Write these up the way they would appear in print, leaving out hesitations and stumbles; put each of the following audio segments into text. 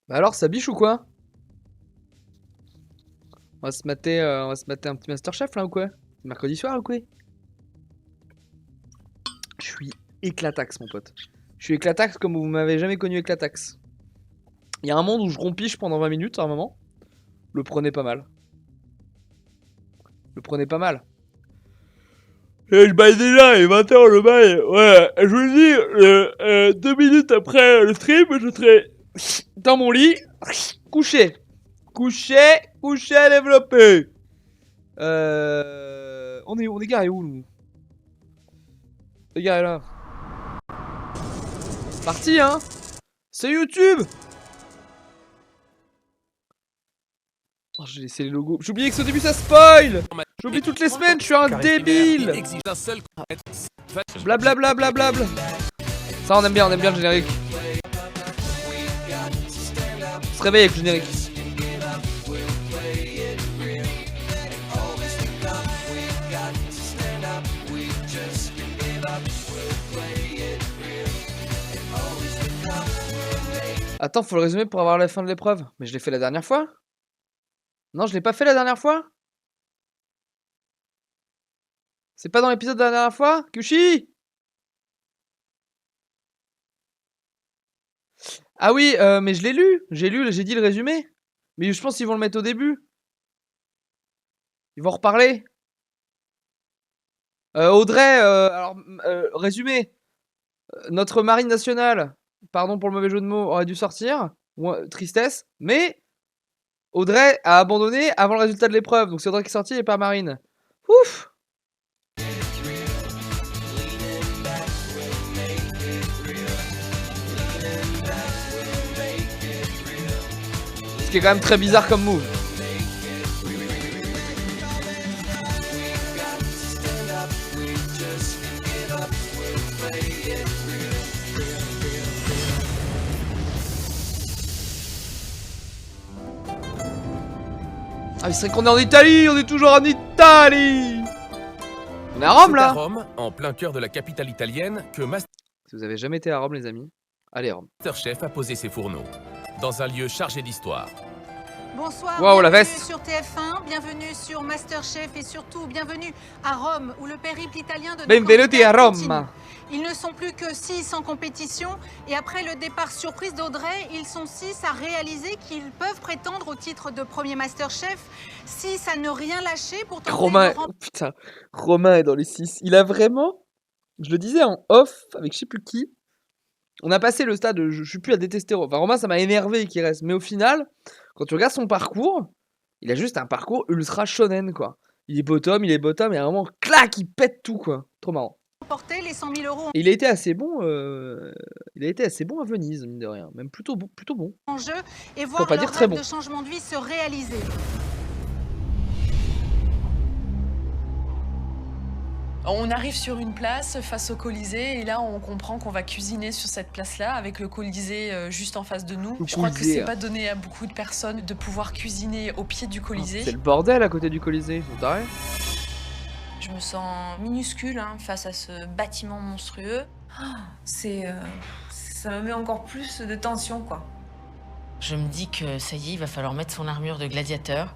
Bah alors, ça biche ou quoi? On va se mater un petit Masterchef là ou quoi? Mercredi soir ou quoi? Je suis éclatax mon pote. Je suis éclatax comme vous m'avez jamais connu éclatax. Il y a un monde où je rompiche pendant 20 minutes à un moment. Le prenez pas mal. Le prenez pas mal. Et je baille déjà, il est 20h le bail. Ouais, je vous le dis, 2 minutes après le stream, je serai dans mon lit, couché. Couché, développé. On est garé où, nous? Les gars, là. Parti, hein. C'est YouTube. Oh, j'ai laissé les logos. J'ai oublié que au début ça spoil. J'oublie toutes les semaines, je suis un débile. Blablabla. Ça, on aime bien le générique. On se réveille avec le générique. Attends, faut le résumer pour avoir la fin de l'épreuve. Mais je l'ai fait la dernière fois. Non, je l'ai pas fait la dernière fois. C'est pas dans l'épisode de la dernière fois, Kushi? Ah oui, mais je l'ai lu. J'ai dit le résumé. Mais je pense qu'ils vont le mettre au début. Ils vont reparler. Audrey, résumé. Notre marine nationale, pardon pour le mauvais jeu de mots, aurait dû sortir. Tristesse. Mais Audrey a abandonné avant le résultat de l'épreuve. Donc c'est Audrey qui est sortie et pas Marine. Ouf! Ce qui est quand même très bizarre comme move. Ah mais c'est vrai qu'on est en Italie, on est toujours en Italie. On est à Rome là. C'est à Rome, en plein cœur de la capitale italienne, que Si vous avez jamais été à Rome les amis, allez Rome. Masterchef a posé ses fourneaux, dans un lieu chargé d'histoire. Bonsoir, wow, la bienvenue veste. sur TF1, bienvenue sur Masterchef et surtout bienvenue à Rome où le périple italien de nos Benvenuti à candidats Rome. continue. Ils ne sont plus que 6 en compétition et après le départ surprise d'Audrey, ils sont 6 à réaliser qu'ils peuvent prétendre au titre de premier Masterchef, 6 à ne rien lâcher pour tenter Romain, de oh, putain, Romain est dans les 6. Il a vraiment, je le disais en off avec je sais plus qui, on a passé le stade, je suis plus à détester Romain. Enfin, Romain, ça m'a énervé qu'il reste. Mais au final, quand tu regardes son parcours, il a juste un parcours ultra shonen, quoi. Il est bottom, et vraiment, clac, il pète tout, quoi. Trop marrant. remporter les 100 000 € Et il a été assez bon, à Venise, mine de rien. Même plutôt bon. en jeu et voir pas leur dire très rêve bon. de changement de vie se réaliser. On arrive sur une place face au Colisée et là on comprend qu'on va cuisiner sur cette place-là avec le Colisée juste en face de nous. Le Je crois que Colisée, c'est hein. pas donné à beaucoup de personnes de pouvoir cuisiner au pied du Colisée. C'est le bordel à côté du Colisée, vous t'arrêtez. Je me sens minuscule hein, face à ce bâtiment monstrueux. Ça me met encore plus de tension, quoi. Je me dis que ça y est, il va falloir mettre son armure de gladiateur.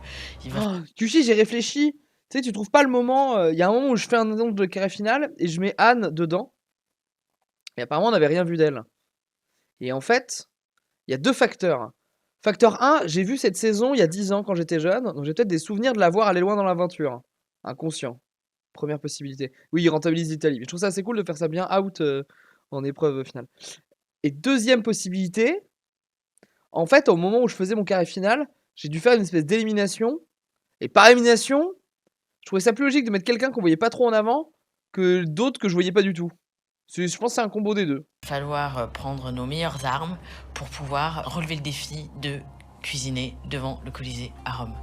Kushi, j'ai réfléchi. Tu sais, tu trouves pas le moment. Il y a un moment où je fais un annonce de carré final et je mets Anne dedans. Et apparemment, on n'avait rien vu d'elle. Et en fait, il y a 2 facteurs. Facteur 1, j'ai vu cette saison il y a 10 ans quand j'étais jeune. Donc j'ai peut-être des souvenirs de la voir aller loin dans l'aventure. Inconscient. Première possibilité. Oui, il rentabilise l'Italie. Mais je trouve ça assez cool de faire ça bien out en épreuve finale. Et deuxième possibilité, en fait, au moment où je faisais mon carré final, j'ai dû faire une espèce d'élimination. Et par élimination, je trouvais ça plus logique de mettre quelqu'un qu'on voyait pas trop en avant que d'autres que je voyais pas du tout. Je pense que c'est un combo des deux. Il va falloir prendre nos meilleures armes pour pouvoir relever le défi de cuisiner devant le Colisée à Rome.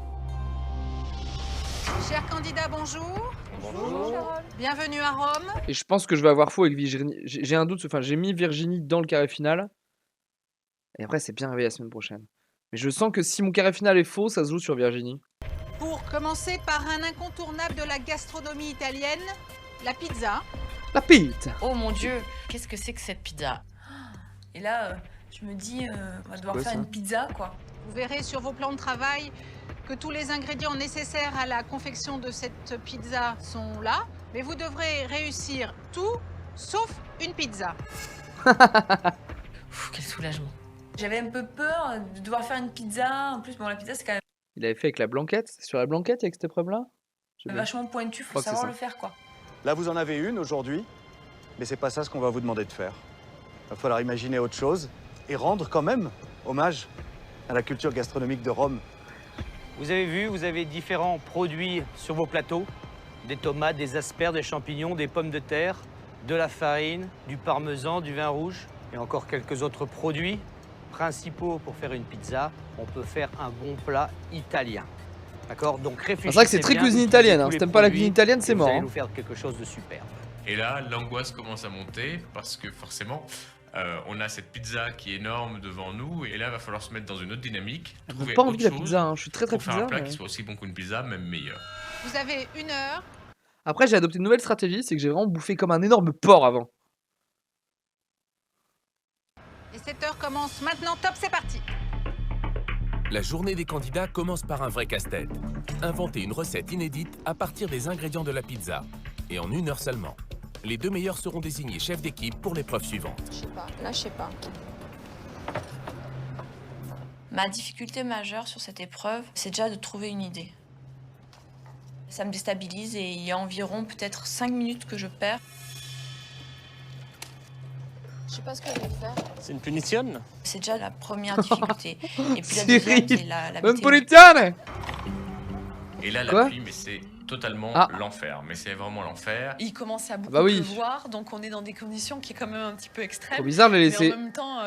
Chers candidats, bonjour. Bonjour. Bienvenue à Rome. Et je pense que je vais avoir faux avec Virginie. J'ai un doute, enfin j'ai mis Virginie dans le carré final. Et après c'est bien arrivé la semaine prochaine. Mais je sens que si mon carré final est faux, ça se joue sur Virginie. Pour commencer par un incontournable de la gastronomie italienne, la pizza. La pizza. Oh mon Dieu, qu'est-ce que c'est que cette pizza? Et là, Je me dis, on va devoir quoi, faire ça? une pizza, quoi. Vous verrez sur vos plans de travail que tous les ingrédients nécessaires à la confection de cette pizza sont là, mais vous devrez réussir tout sauf une pizza. Quel soulagement. J'avais un peu peur de devoir faire une pizza. En plus, bon, la pizza, c'est quand même Il avait fait avec la blanquette. C'est sur la blanquette avec cette épreuve-là? Je sais pas. vachement pointu, faut crois que c'est savoir ça. le faire, quoi. Là, vous en avez une aujourd'hui, mais c'est pas ça ce qu'on va vous demander de faire. Il va falloir imaginer autre chose et rendre quand même hommage à la culture gastronomique de Rome. Vous avez vu, vous avez différents produits sur vos plateaux. Des tomates, des asperges, des champignons, des pommes de terre, de la farine, du parmesan, du vin rouge et encore quelques autres produits principaux pour faire une pizza. On peut faire un bon plat italien. D'accord? Donc réfléchissez. C'est vrai que c'est très bien, cuisine utilisez italienne. tous Hein. les Si t'aimes pas la produits cuisine italienne, c'est et vous mort. allez Hein. nous faire quelque chose de superbe. Et là, l'angoisse commence à monter parce que forcément, on a cette pizza qui est énorme devant nous et là, il va falloir se mettre dans une autre dynamique, J'ai trouver pas autre envie de la chose pizza. Hein. Je suis très pour faire pizza. un plat Mais... qui soit aussi bon qu'une pizza, même meilleur. Vous avez 1 heure. Après, j'ai adopté une nouvelle stratégie. C'est que j'ai vraiment bouffé comme un énorme porc avant. Et cette heure commence maintenant. Top, c'est parti. La journée des candidats commence par un vrai casse-tête. Inventer une recette inédite à partir des ingrédients de la pizza. Et en 1 heure seulement. Les 2 meilleurs seront désignés chefs d'équipe pour l'épreuve suivante. Je sais pas, là je sais pas. Ma difficulté majeure sur cette épreuve, c'est déjà de trouver une idée. Ça me déstabilise et il y a environ peut-être 5 minutes que je perds. Je sais pas ce que je vais faire. C'est une punition? C'est déjà la première difficulté. Et puis la Cyril, deuxième, c'est la météo. Napolitane. Et là, la Quoi? pluie, mais c'est totalement Ah. l'enfer. Mais c'est vraiment l'enfer. Il commence à beaucoup bah oui. pleuvoir, donc on est dans des conditions qui est quand même un petit peu extrêmes. Trop bizarre de les Mais laisser. en même temps,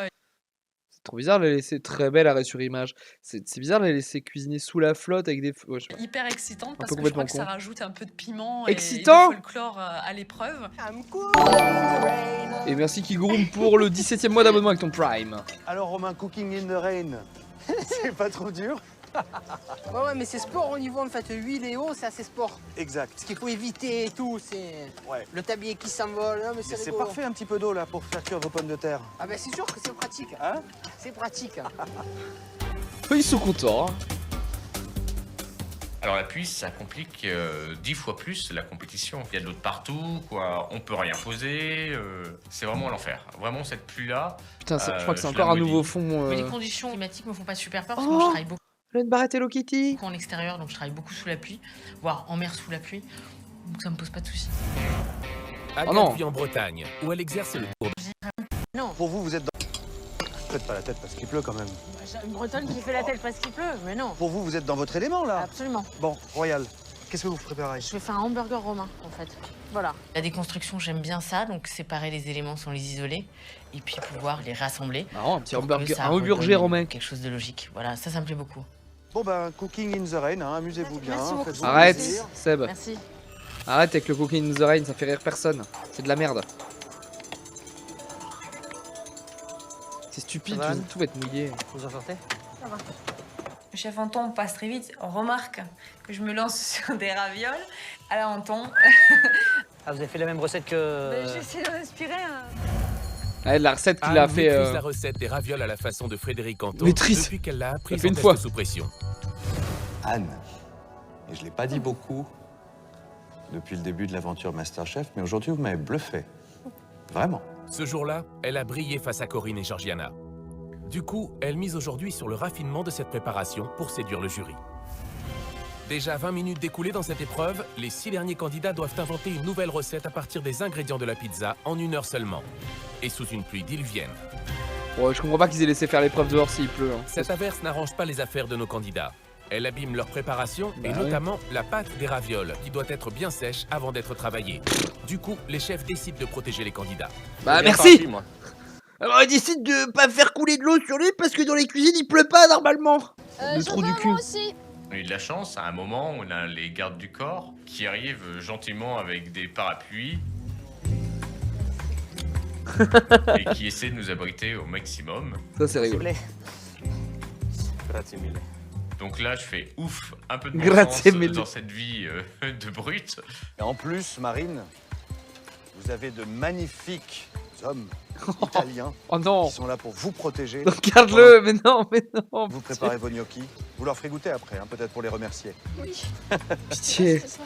C'est trop bizarre de les laisser très belle arrêt sur image. C'est bizarre de les laisser cuisiner sous la flotte avec des. Ouais, je sais pas. hyper excitante parce peu que je crois complètement que ça con. rajoute un peu de piment Excitant et de folklore à l'épreuve. Et merci Kigurum pour le 17e mois d'abonnement avec ton Prime. Alors, Romain, cooking in the rain, c'est pas trop dur? Ouais, mais c'est sport au niveau en fait huile et eau, c'est assez sport. Exact. Ce qu'il faut éviter et tout, c'est Ouais. le tablier qui s'envole. Non, mais Mais c'est c'est rigolo. parfait un petit peu d'eau là pour faire cuire vos pommes de terre. Ah ben c'est sûr que c'est pratique. Hein? C'est pratique. Eux, ils sont contents. Hein. Alors la pluie, ça complique 10 fois plus la compétition. Il y a de l'eau de partout, quoi. On peut rien poser. C'est vraiment l'enfer. Vraiment cette pluie-là. Putain, je crois que c'est je encore la un nouveau maudis. fond. Mais les conditions climatiques me font pas super peur parce que Oh moi je travaille beaucoup Une barrette Hello Kitty. en extérieur, donc je travaille beaucoup sous la pluie, voire en mer sous la pluie. Donc ça me pose pas de soucis. Agathe non. vit en Bretagne, où elle exerce le tour. Pour vous, vous êtes dans... Faites pas la tête parce qu'il pleut quand même. Une Bretonne qui fait la tête parce qu'il pleut, mais non. Pour vous, vous êtes dans votre élément là. Absolument. Bon, Royal, qu'est-ce que vous préparez? Je vais faire un hamburger romain en fait. Voilà. La déconstruction, j'aime bien ça, donc séparer les éléments sans les isoler et puis pouvoir les rassembler. Marrant, un petit pour que hamburger, ça un hamburger redonne romain. Quelque chose de logique. Voilà, ça me plaît beaucoup. Bon ben, cooking in the rain, hein, amusez-vous bien. Merci beaucoup. faites-vous Arrête, plaisir. Seb. Merci. Arrête avec le cooking in the rain, ça fait rire personne. C'est de la merde. C'est stupide, Ça va, tout va être mouillé. Vous en sortez? Le chef Anton passe très vite. On remarque que je me lance sur des ravioles. Alors Anton, Ah, vous avez fait la même recette que... j'essaie de respirer. Ouais, la recette qu'il Anne a fait. maîtrise la recette des ravioles à la façon de Frédéric Anto Maîtrise. depuis qu'elle l'a apprise fait en une test fois. sous pression. Anne, et je ne l'ai pas dit beaucoup depuis le début de l'aventure Masterchef, mais aujourd'hui vous m'avez bluffé. Vraiment. Ce jour-là, elle a brillé face à Corinne et Georgiana. Du coup, elle mise aujourd'hui sur le raffinement de cette préparation pour séduire le jury. Déjà 20 minutes découlées dans cette épreuve, les 6 derniers candidats doivent inventer une nouvelle recette à partir des ingrédients de la pizza en 1 heure seulement. Et sous une pluie diluvienne. Ouais, je comprends pas qu'ils aient laissé faire l'épreuve dehors s'il pleut. Hein. Cette averse n'arrange pas les affaires de nos candidats. Elle abîme leur préparation et Bah notamment la pâte des ravioles qui doit être bien sèche avant d'être travaillée. Du coup, les chefs décident de protéger les candidats. Bah Bien merci. parti, moi. Alors il décide de pas faire couler de l'eau sur lui parce que dans les cuisines il pleut pas normalement. Le trou du cul. aussi. On a eu de la chance, à un moment, on a les gardes du corps qui arrivent gentiment avec des parapluies et qui essaient de nous abriter au maximum. Ça c'est rigolo. Grazie mille. Donc là, je fais ouf, un peu de bon Grazie sens mille. dans cette vie de brute. Et en plus, Marine, vous avez de magnifiques hommes italiens Oh non. qui sont là pour vous protéger. Regarde-le, mais non, mais non. Vous préparez vos gnocchis. Vous leur ferez goûter après, hein, peut-être pour les remercier. Oui. Pitié. C'est ça.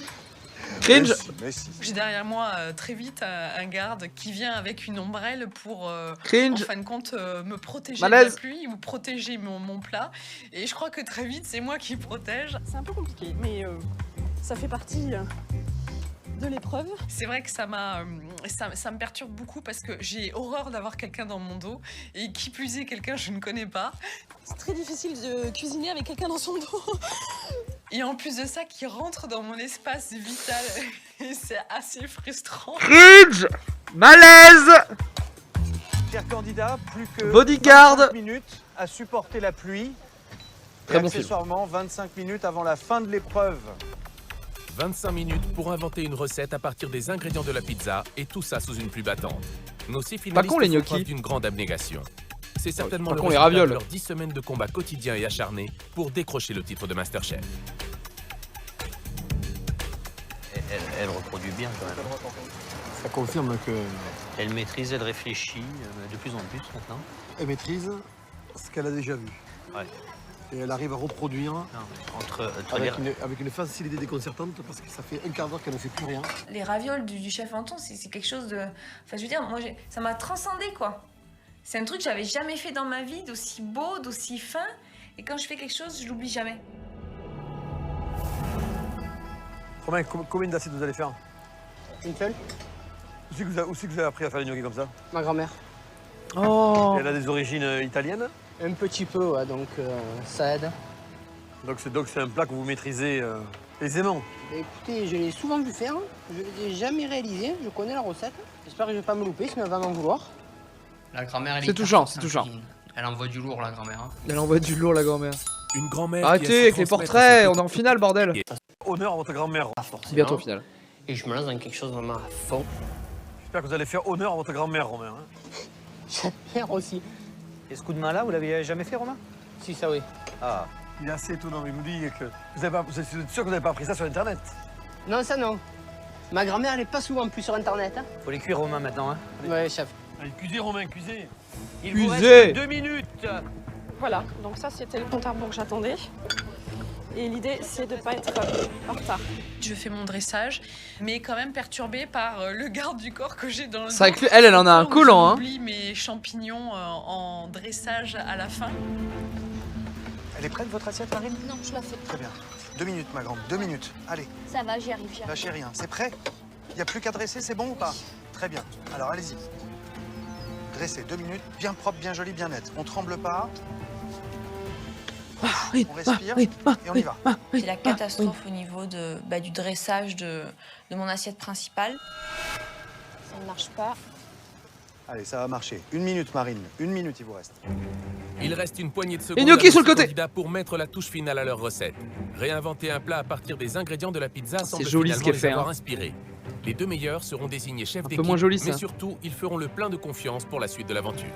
Cringe. Mais si. J'ai derrière moi très vite un garde qui vient avec une ombrelle pour, en Cringe. fin de compte, me protéger Malaise. de la pluie ou protéger mon plat. Et je crois que très vite, c'est moi qui protège. C'est un peu compliqué, mais ça fait partie de l'épreuve. C'est vrai que ça me perturbe beaucoup parce que j'ai horreur d'avoir quelqu'un dans mon dos et qui plus est quelqu'un que je ne connais pas. C'est très difficile de cuisiner avec quelqu'un dans son dos. Et en plus de ça, qui rentre dans mon espace vital. Et c'est assez frustrant. Cringe. Malaise. Chers candidats, plus que Bodyguard. 25 minutes à supporter la pluie. Très et bon film. accessoirement 25 minutes avant la fin de l'épreuve. 25 minutes pour inventer une recette à partir des ingrédients de la pizza et tout ça sous une pluie battante. Nos 6 finalistes con, les font gnocchis. preuve d'une grande abnégation. C'est certainement pas le con, les résultat de ravioles. leurs 10 semaines de combat quotidien et acharné pour décrocher le titre de Masterchef. Elle reproduit bien quand même. Ça confirme que Elle maîtrise, elle réfléchit de plus en plus maintenant. elle maîtrise ce qu'elle a déjà vu. Ouais. Et elle arrive à reproduire Non, entre avec une facilité déconcertante parce que ça fait un quart d'heure qu'elle ne fait plus rien. Les ravioles du chef Anton, c'est quelque chose de... Enfin, je veux dire, moi, ça m'a transcendé, quoi. C'est un truc que j'avais jamais fait dans ma vie, d'aussi beau, d'aussi fin. Et quand je fais quelque chose, je l'oublie jamais. Romain, combien d'assiettes vous allez faire? Une seule? Où c'est que vous avez appris à faire les gnocchis comme ça? Ma grand-mère. Oh. Elle a des origines italiennes? Un petit peu, ouais, donc ça aide. Donc c'est un plat que vous maîtrisez aisément? Bah, écoutez, je l'ai souvent vu faire, je l'ai jamais réalisé, je connais la recette. J'espère que je vais pas me louper, sinon elle va m'en vouloir. La grand-mère, elle C'est est touchant, hyper c'est forte en touchant. cuisine. Elle envoie du lourd, la grand-mère. Hein. Elle envoie du lourd, la grand-mère. Une grand-mère. Arrêtez avec les portraits, on est en finale, bordel. Honneur à votre grand-mère. Pas forcément. Bientôt au final. Et je me lance dans quelque chose vraiment à fond. J'espère que vous allez faire honneur à votre grand-mère, Romain. Hein. J'espère aussi. Et ce coup de main-là, vous l'avez jamais fait, Romain? Si, ça oui. Ah. Il est assez étonnant, il nous dit que vous êtes sûr que vous n'avez pas appris ça sur Internet? Non, ça non. Ma grand-mère, elle est pas souvent plus sur Internet. Hein. Faut les cuire, Romain, maintenant. Hein. Ouais, chef. Allez, cuisez, Romain, cuisez. Il vous Cuisez. reste 2 minutes. Voilà, donc ça c'était le compte à rebours que j'attendais. Et l'idée c'est de ne pas être en retard. Je fais mon dressage, mais quand même perturbée par le garde du corps que j'ai dans le C'est vrai dos. que elle en a un Où collant, hein. j'oublie mes champignons en dressage à la fin. Elle est prête, votre assiette, Marine? Non, je la fais. Très bien. 2 minutes, ma grande, 2 minutes. Allez, Ça va, j'y arrive. lâchez rien. C'est prêt? Il n'y a plus qu'à dresser, c'est bon ou pas? Très bien. Alors, allez-y. Dressez, 2 minutes, bien propre, bien joli, bien net. On tremble pas. On respire et on y va. C'est la catastrophe au niveau du dressage de mon assiette principale. Ça ne marche pas. Allez, ça va marcher. 1 minute, Marine. 1 minute, il vous reste. Il reste une poignée de secondes Et gnocchi à sur nos le côté. candidats pour mettre la touche finale à leur recette. Réinventer un plat à partir des ingrédients de la pizza semble joli ce finalement qu'elle les fait, avoir hein. inspirés. Les 2 meilleurs seront désignés chefs peu d'équipe, moins joli, mais ça. surtout, ils feront le plein de confiance pour la suite de l'aventure.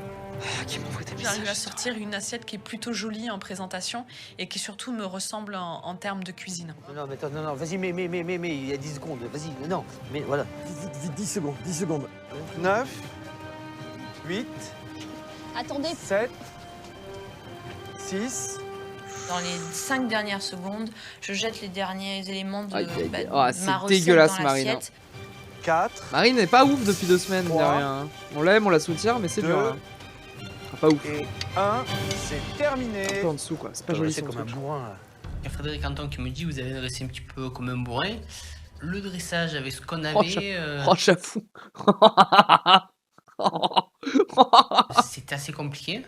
J'arrive à sortir une assiette qui est plutôt jolie en présentation et qui surtout me ressemble en termes de cuisine. Non, mais attends, non, vas-y, mais, il y a 10 secondes. Vas-y, non, mais voilà. Vite, 10 secondes, 10 secondes. 9, 8, Attendez. 7, 6. Dans les 5 dernières secondes, je jette les derniers éléments de, Aïe, aïe, aïe. de Ah, ma c'est recette dégueulasse, dans Marine. l'assiette. 4. Marine n'est pas ouf depuis 2 semaines, mine de 3, rien. Hein. On l'aime, on la soutient, mais c'est 2, dur. Hein. Ah, pas ouf. Et 1, c'est terminé. Un peu en dessous, quoi. C'est pas joli, C'est son comme un truc. bourrin, là. Il y a Frédéric Anton qui me dit vous avez dressé un petit peu comme un bourrin. Le dressage avec ce qu'on avait. Oh, j'avoue. C'était assez compliqué.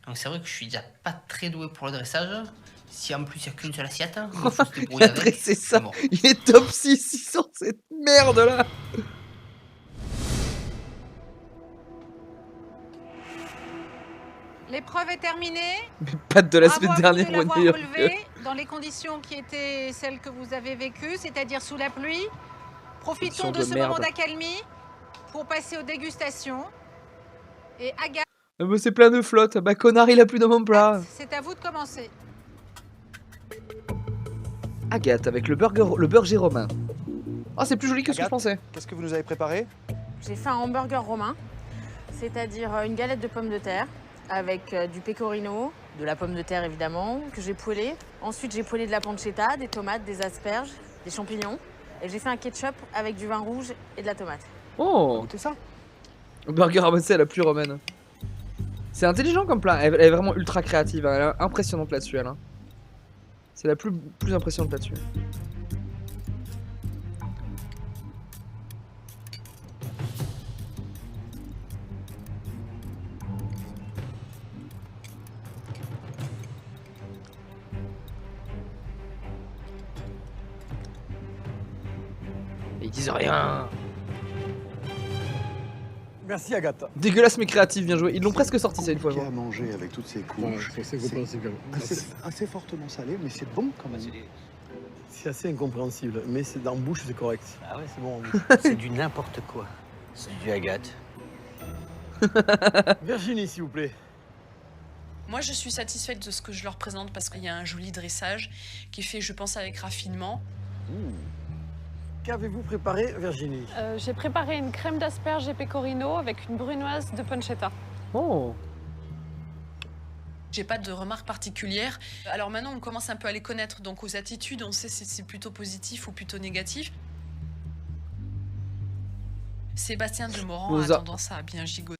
Donc c'est vrai que je suis déjà pas très doué pour le dressage. Si en plus il n'y a qu'une seule assiette, il faut se Il débrouiller a avec. dressé ça. Bon. Il est top 6 sur cette merde là. L'épreuve est terminée. Patte de la Bravo semaine à vous dernière de au l'avoir New York. relevé dans les conditions qui étaient celles que vous avez vécues, c'est-à-dire sous la pluie. Profitons Conditions de de ce merde. moment d'accalmie pour passer aux dégustations. Et Agathe, Ah bah, c'est plein de flotte. Bah connard, il a plus dans mon plat. c'est à vous de commencer. Agathe avec le burger romain. Oh, c'est plus joli que ce que je Agathe, pensais. Qu'est-ce que vous nous avez préparé? J'ai fait un hamburger romain C'est-à-dire une galette de pommes de terre avec du pecorino, de la pomme de terre évidemment, que j'ai poêlé. Ensuite, j'ai poêlé de la pancetta, des tomates, des asperges, des champignons. Et j'ai fait un ketchup avec du vin rouge et de la tomate. Oh, Goûtez ça. burger ramassé à la pluie romaine. C'est intelligent comme plat. Elle est vraiment ultra créative. Elle est impressionnante là-dessus, elle. Hein. C'est la plus impressionnante là-dessus. Et ils disent rien. Merci Agathe. Dégueulasse mais créatif, bien joué. Ils l'ont presque sorti ça une fois. Qui a mangé avec toutes ces couches. Assez fortement salé, mais c'est bon quand même. C'est assez incompréhensible, mais c'est dans la bouche, c'est correct. Ah ouais, c'est bon en bouche. C'est du n'importe quoi. C'est du Agathe. Virginie, s'il vous plaît. Moi, je suis satisfaite de ce que je leur présente parce qu'il y a un joli dressage qui est fait, je pense, avec raffinement. Qu'avez-vous préparé, Virginie? J'ai préparé une crème d'asperges et pecorino avec une brunoise de pancetta. Oh. J'ai pas de remarques particulières. Alors maintenant, on commence un peu à les connaître. Donc aux attitudes, on sait si c'est plutôt positif ou plutôt négatif. Sébastien Demorand a tendance à bien gigoter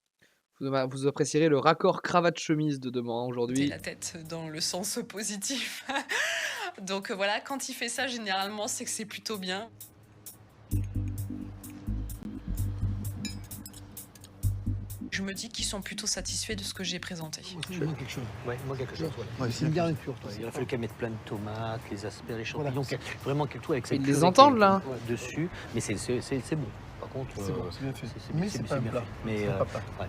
Vous apprécierez le raccord cravate-chemise de Demorand aujourd'hui. la tête dans le sens positif. Donc voilà, quand il fait ça, généralement, c'est que c'est plutôt bien. Je me dis qu'ils sont plutôt satisfaits de ce que j'ai présenté. Moi quelque chose. Ouais, moi quelque chose. Ouais. C'est une garniture, toi. Il a fallu qu'elle mette plein de tomates, les asperges, les champignons, vraiment quelque chose avec cette Ils les purée entendent, qui est là dessus. Mais c'est bon. Par contre, C'est bon, c'est bien fait. c'est Mais c'est pas un bien plat. fait. Mais C'est pas plat. ouais.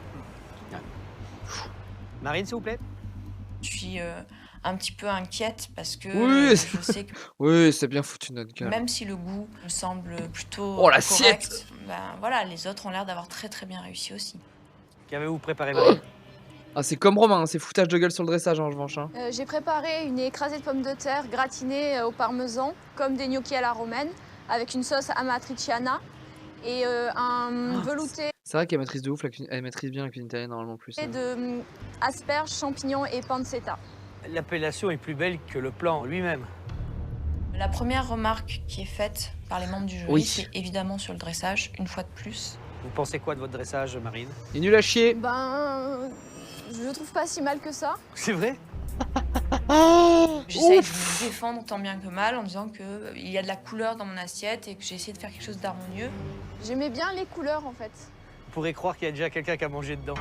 Marine, s'il vous plaît. Je suis un petit peu inquiète parce que Oui, je sais que oui, c'est bien foutu notre gueule. même si le goût me semble plutôt Oh, l'assiette! correct, ben voilà, les autres ont l'air d'avoir très très bien réussi aussi. Qu'avez-vous préparé, Marine? Ah, c'est comme Romain, hein, c'est foutage de gueule sur le dressage en revanche. Hein. J'ai préparé une écrasée de pommes de terre gratinées au parmesan, comme des gnocchis à la romaine, avec une sauce amatriciana et un velouté C'est vrai qu'elle maîtrise de ouf, elle maîtrise bien la cuisine italienne normalement en plus. Hein. de asperges, champignons et pancetta. L'appellation est plus belle que le plan lui-même. La première remarque qui est faite par les membres du jury, Oui. c'est évidemment sur le dressage, une fois de plus. Vous pensez quoi de votre dressage, Marine? Il est nul à chier. Ben, je le trouve pas si mal que ça. C'est vrai? J'essaye de me défendre tant bien que mal en disant qu'il y a de la couleur dans mon assiette et que j'ai essayé de faire quelque chose d'harmonieux. J'aimais bien les couleurs en fait. On pourrait croire qu'il y a déjà quelqu'un qui a mangé dedans.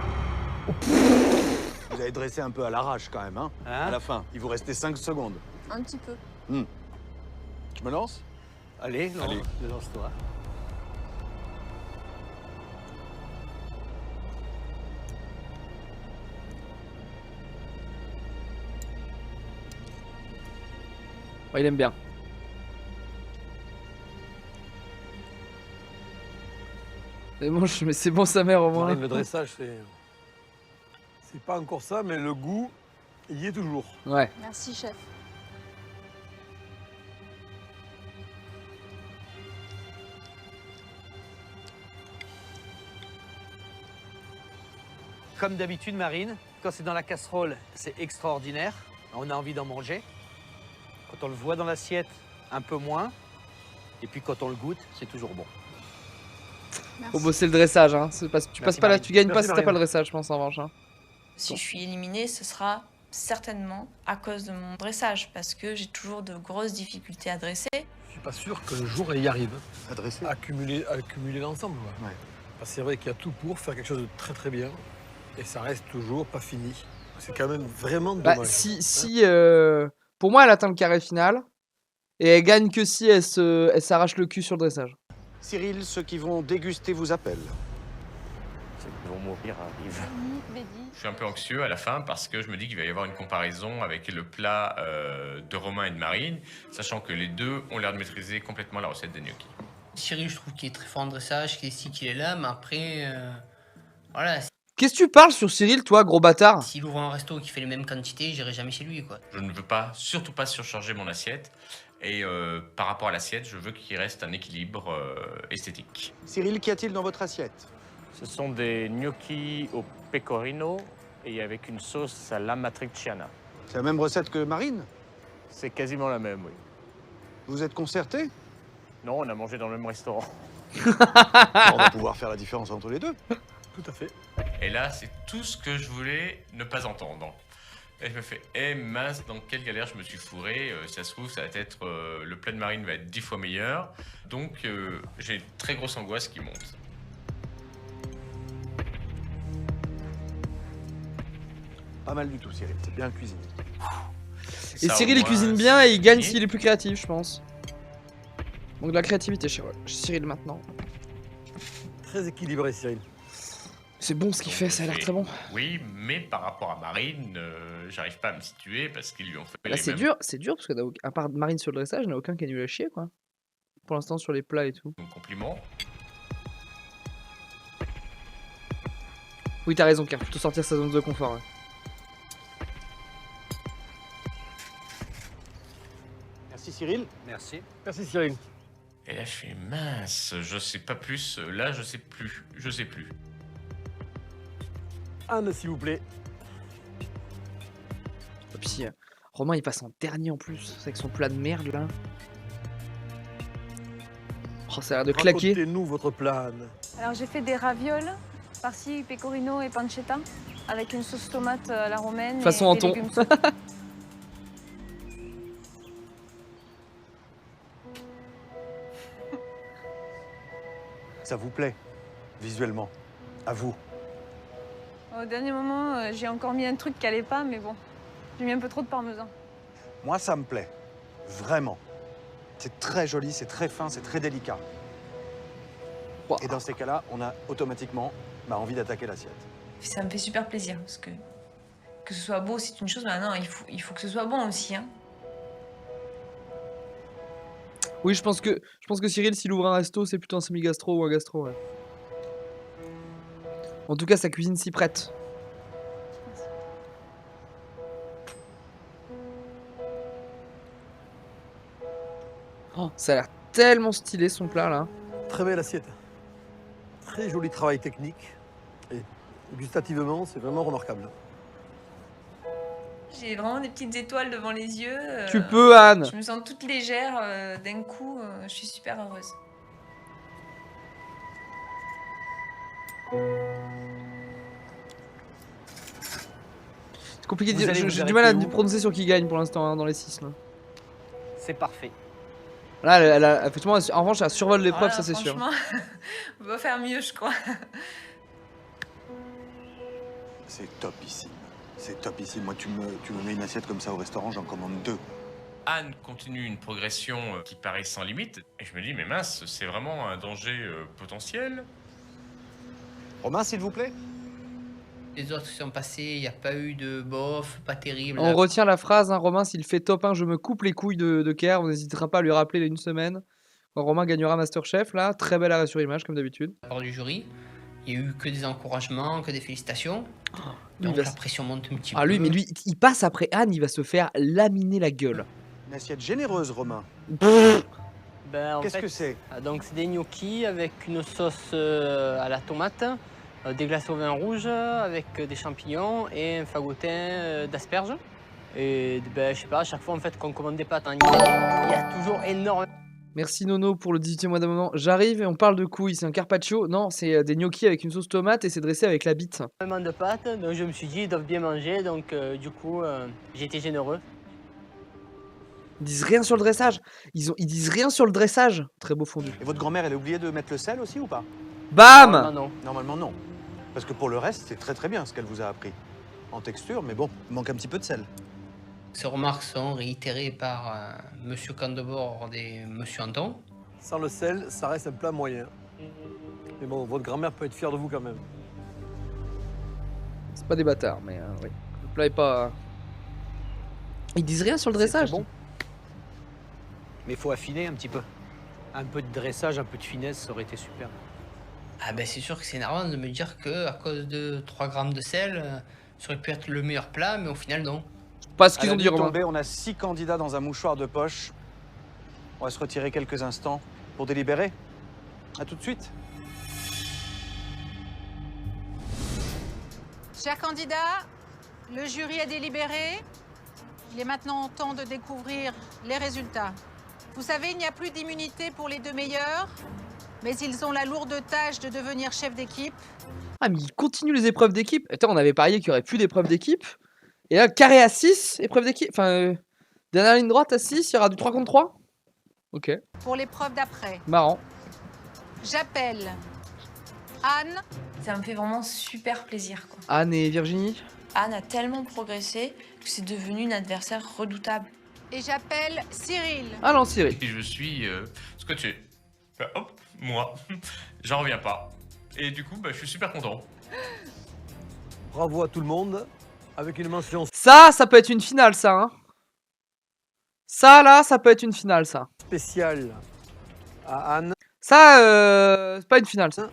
Vous avez dressé un peu à l'arrache quand même, hein, à la fin. Il vous restait 5 secondes. Un petit peu. Je me lance? Allez, Allez. lance-toi. Ouais, il aime bien. Mais c'est bon sa mère au moins. Marine, le dressage, c'est pas encore ça, mais le goût, il y est toujours. Ouais. Merci chef. Comme d'habitude, Marine, quand c'est dans la casserole, c'est extraordinaire. On a envie d'en manger. Quand on le voit dans l'assiette, un peu moins. Et puis quand on le goûte, c'est toujours bon. Faut bosser le dressage, hein. Tu passes pas là, tu gagnes pas si t'as pas Marine. le dressage, je pense en revanche. Hein. Si je suis éliminée, ce sera certainement à cause de mon dressage, parce que j'ai toujours de grosses difficultés à dresser. Je suis pas sûr qu'un jour elle y arrive. À dresser? Accumuler l'ensemble. Ouais. Parce que c'est vrai qu'il y a tout pour faire quelque chose de très très bien. Et ça reste toujours pas fini. C'est quand même vraiment dommage. Pour moi, elle atteint le carré final. Et elle gagne que si elle s'arrache le cul sur le dressage. Cyril, ceux qui vont déguster vous appellent. Ceux qui vont mourir arrivent. Je suis un peu anxieux à la fin parce que je me dis qu'il va y avoir une comparaison avec le plat de Romain et de Marine, sachant que les deux ont l'air de maîtriser complètement la recette des gnocchis. Cyril, je trouve qu'il est très fort en dressage, qu'il est ici, qu'il est là, mais après, voilà. Qu'est-ce que tu parles sur Cyril, toi, gros bâtard? S'il ouvre un resto qui fait les mêmes quantités, j'irai jamais chez lui, quoi. Je ne veux pas, surtout pas surcharger mon assiette. Et par rapport à l'assiette, je veux qu'il reste un équilibre esthétique. Cyril, qu'y a-t-il dans votre assiette? Ce sont des gnocchis au pecorino et avec une sauce à l'amatriciana. C'est la même recette que Marine? C'est quasiment la même, oui. Vous êtes concertés? Non, on a mangé dans le même restaurant. On va pouvoir faire la différence entre les deux. Tout à fait. Et là, c'est tout ce que je voulais ne pas entendre. Et je me fais, eh mince, dans quelle galère je me suis fourré. Si ça se trouve, ça va être le plat de Marine va être 10 fois meilleur. Donc, j'ai une très grosse angoisse qui monte. Pas mal du tout, Cyril. C'est bien cuisiné. Et Ça, Cyril, au il cuisine moins, bien c'est et il gagne fini. s'il est plus créatif, je pense. Donc de la créativité chez Cyril maintenant. Très équilibré, Cyril. C'est bon ce qu'il fait, ça a l'air très bon. Oui, mais par rapport à Marine, j'arrive pas à me situer parce qu'ils lui ont fait Là, les c'est mêmes dur parce que à part Marine sur le dressage, il n'y en a aucun qui est nul à chier, quoi. Pour l'instant, sur les plats et tout. compliments. Oui, t'as raison, car plutôt sortir sa zone de confort. Ouais. Merci Cyril. Merci. Merci Cyril. Et là, je fais mince, je sais pas plus. Là, je sais plus. Je sais plus. Anne, s'il vous plaît. Et puis, Romain, il passe en dernier en plus, avec son plat de merde là. Oh, ça a l'air de claquer. Racontez-nous votre plat, Anne. Alors j'ai fait des ravioles, farcis, pecorino et pancetta, avec une sauce tomate à la romaine Façon et Anton. des légumes sautés. Ça vous plaît, visuellement? À vous? Au dernier moment, j'ai encore mis un truc qui allait pas, mais bon, j'ai mis un peu trop de parmesan. Moi, ça me plaît. Vraiment. C'est très joli, c'est très fin, c'est très délicat. Et dans ces cas-là, on a automatiquement envie d'attaquer l'assiette. Ça me fait super plaisir parce que ce soit beau, c'est une chose, mais non, il faut que ce soit bon aussi. Hein. Oui, je pense que Cyril, s'il ouvre un resto, c'est plutôt un semi-gastro ou un gastro. Ouais. En tout cas, sa cuisine s'y prête. Oh, ça a l'air tellement stylé son plat là. Très belle assiette. Très joli travail technique. Et gustativement, c'est vraiment remarquable. J'ai vraiment des petites étoiles devant les yeux. Tu peux, Anne. Je me sens toute légère d'un coup. Je suis super heureuse. C'est compliqué de Vous dire. allez vous J'ai du mal à arrêter où prononcer sur qui gagne pour l'instant hein, dans les 6. Là, C'est parfait. là effectivement, en revanche, elle survole l'épreuve, Voilà, ça c'est sûr. franchement, on va faire mieux, je crois. C'est topissime. C'est topissime. Moi, tu me mets une assiette comme ça au restaurant, j'en commande 2. Anne continue une progression qui paraît sans limite. Et je me dis, mais mince, c'est vraiment un danger potentiel. Romain, s'il vous plaît. Les autres qui sont passés, il n'y a pas eu de bof, pas terrible. On retient la phrase, hein, Romain, s'il fait top 1, je me coupe les couilles de Kerr. On n'hésitera pas à lui rappeler une semaine. Quand Romain gagnera Masterchef, là, très bel arrêt sur image, comme d'habitude. À part du jury, il n'y a eu que des encouragements, que des félicitations. Donc va la pression monte un petit peu. Ah, lui, mais lui, il passe après Anne, il va se faire laminer la gueule. Une assiette généreuse, Romain. Ben, Qu'est-ce que c'est? Donc c'est des gnocchis avec une sauce à la tomate, des glaces au vin rouge avec des champignons et un fagotin d'asperges. Et ben, je sais pas, à chaque fois en fait qu'on commande des pâtes en Italie, il y a toujours énormément. Merci Nono pour le 18e mois d'abonnement. J'arrive et on parle de couilles, c'est un carpaccio. Non, c'est des gnocchis avec une sauce tomate et c'est dressé avec la bite. De pâtes, donc je me suis dit ils doivent bien manger, donc du coup j'ai été généreux. Ils disent rien sur le dressage. Ils disent rien sur le dressage. Très beau fondu. Et votre grand-mère, elle a oublié de mettre le sel aussi ou pas? Bam! Non. Normalement, non. Parce que pour le reste, c'est très très bien ce qu'elle vous a appris. En texture, mais bon, il manque un petit peu de sel. Ces remarques sont réitérées par Monsieur Candebord et Monsieur Anton. Sans le sel, ça reste un plat moyen. Mais bon, votre grand-mère peut être fière de vous quand même. C'est pas des bâtards, mais oui. Le plat est pas. Ils disent rien sur le dressage. Bon. Mais il faut affiner un petit peu. Un peu de dressage, un peu de finesse, ça aurait été super. Ah ben c'est sûr que c'est énervant de me dire que à cause de 3 grammes de sel, ça aurait pu être le meilleur plat, mais au final non. Pas ce qu'ils À ont la dit, nuit Romain. tombée, on a 6 candidats dans un mouchoir de poche. On va se retirer quelques instants pour délibérer. À tout de suite. Chers candidats, le jury a délibéré. Il est maintenant temps de découvrir les résultats. Vous savez, il n'y a plus d'immunité pour les 2 meilleurs, mais ils ont la lourde tâche de devenir chef d'équipe. Ah, mais il continue les épreuves d'équipe. Attends, on avait parié qu'il n'y aurait plus d'épreuves d'équipe. Et là, carré à 6, épreuve d'équipe. Enfin, dernière ligne droite à 6, il y aura du 3 contre 3. Ok. Pour l'épreuve d'après. Marrant. J'appelle Anne. Ça me fait vraiment super plaisir, quoi. Anne et Virginie. Anne a tellement progressé que c'est devenu une adversaire redoutable. Et j'appelle Cyril. Ah non, Cyril. Et je suis scotché. Hop, moi, j'en reviens pas. Et du coup, je suis super content. Bravo à tout le monde, avec une mention Ça peut être une finale, ça. Hein. Ça, là, ça peut être une finale, ça. spéciale à Anne. Ça, c'est pas une finale, ça.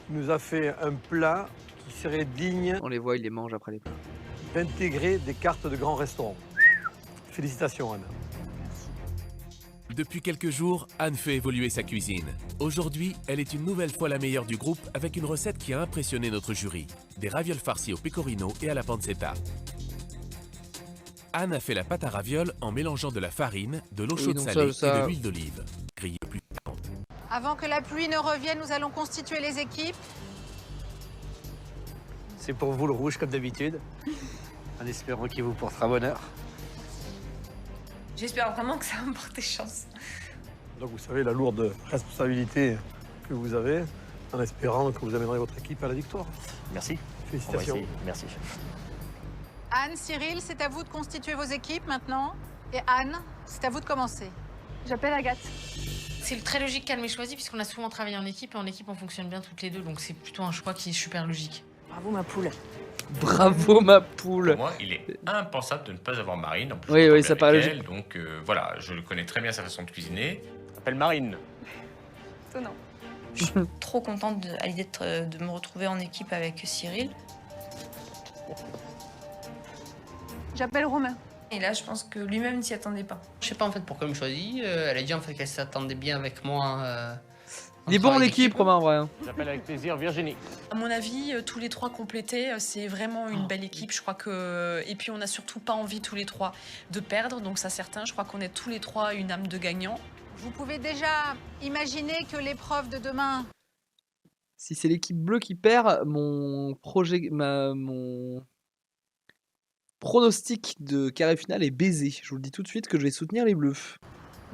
Qui nous a fait un plat qui serait digne. On les voit, ils les mangent après les plats. D'intégrer des cartes de grands restaurants. Félicitations, Anne. Depuis quelques jours, Anne fait évoluer sa cuisine. Aujourd'hui, elle est une nouvelle fois la meilleure du groupe avec une recette qui a impressionné notre jury. Des ravioles farcis au pecorino et à la pancetta. Anne a fait la pâte à ravioles en mélangeant de la farine, de l'eau chaude salée et de l'huile d'olive. Grillée plus lente. Avant que la pluie ne revienne, nous allons constituer les équipes. C'est pour vous le rouge comme d'habitude, en espérant qu'il vous portera bonheur. J'espère vraiment que ça va me porter chance. Donc vous savez la lourde responsabilité que vous avez, en espérant que vous amènerez votre équipe à la victoire. Merci. Félicitations. Merci. Anne, Cyril, c'est à vous de constituer vos équipes maintenant. Et Anne, c'est à vous de commencer. J'appelle Agathe. C'est très logique qu'elle m'ait choisi puisqu'on a souvent travaillé en équipe et en équipe on fonctionne bien toutes les deux, donc c'est plutôt un choix qui est super logique. Bravo ma poule. Bravo ma poule. Pour moi, il est impensable de ne pas avoir Marine. En plus, Oui, je m'entends oui, bien ça paraît avec logique. elle, donc voilà, je connais très bien sa façon de cuisiner. Appelle Marine. Étonnant. Je suis trop contente à l'idée de me retrouver en équipe avec Cyril. J'appelle Romain. Et là, je pense que lui-même ne s'y attendait pas. Je sais pas en fait pourquoi elle me choisit. Elle a dit en fait qu'elle s'attendait bien avec moi. Il est bon en équipe, Romain, en vrai. Hein. J'appelle avec plaisir Virginie. À mon avis, tous les trois complétés, c'est vraiment une belle équipe. Je crois que... Et puis, on n'a surtout pas envie, tous les trois, de perdre. Donc, ça, certain. Je crois qu'on est tous les trois une âme de gagnant. Vous pouvez déjà imaginer que l'épreuve de demain... Si c'est l'équipe bleue qui perd, mon pronostic de carré final est baisé. Je vous le dis tout de suite que je vais soutenir les bleus.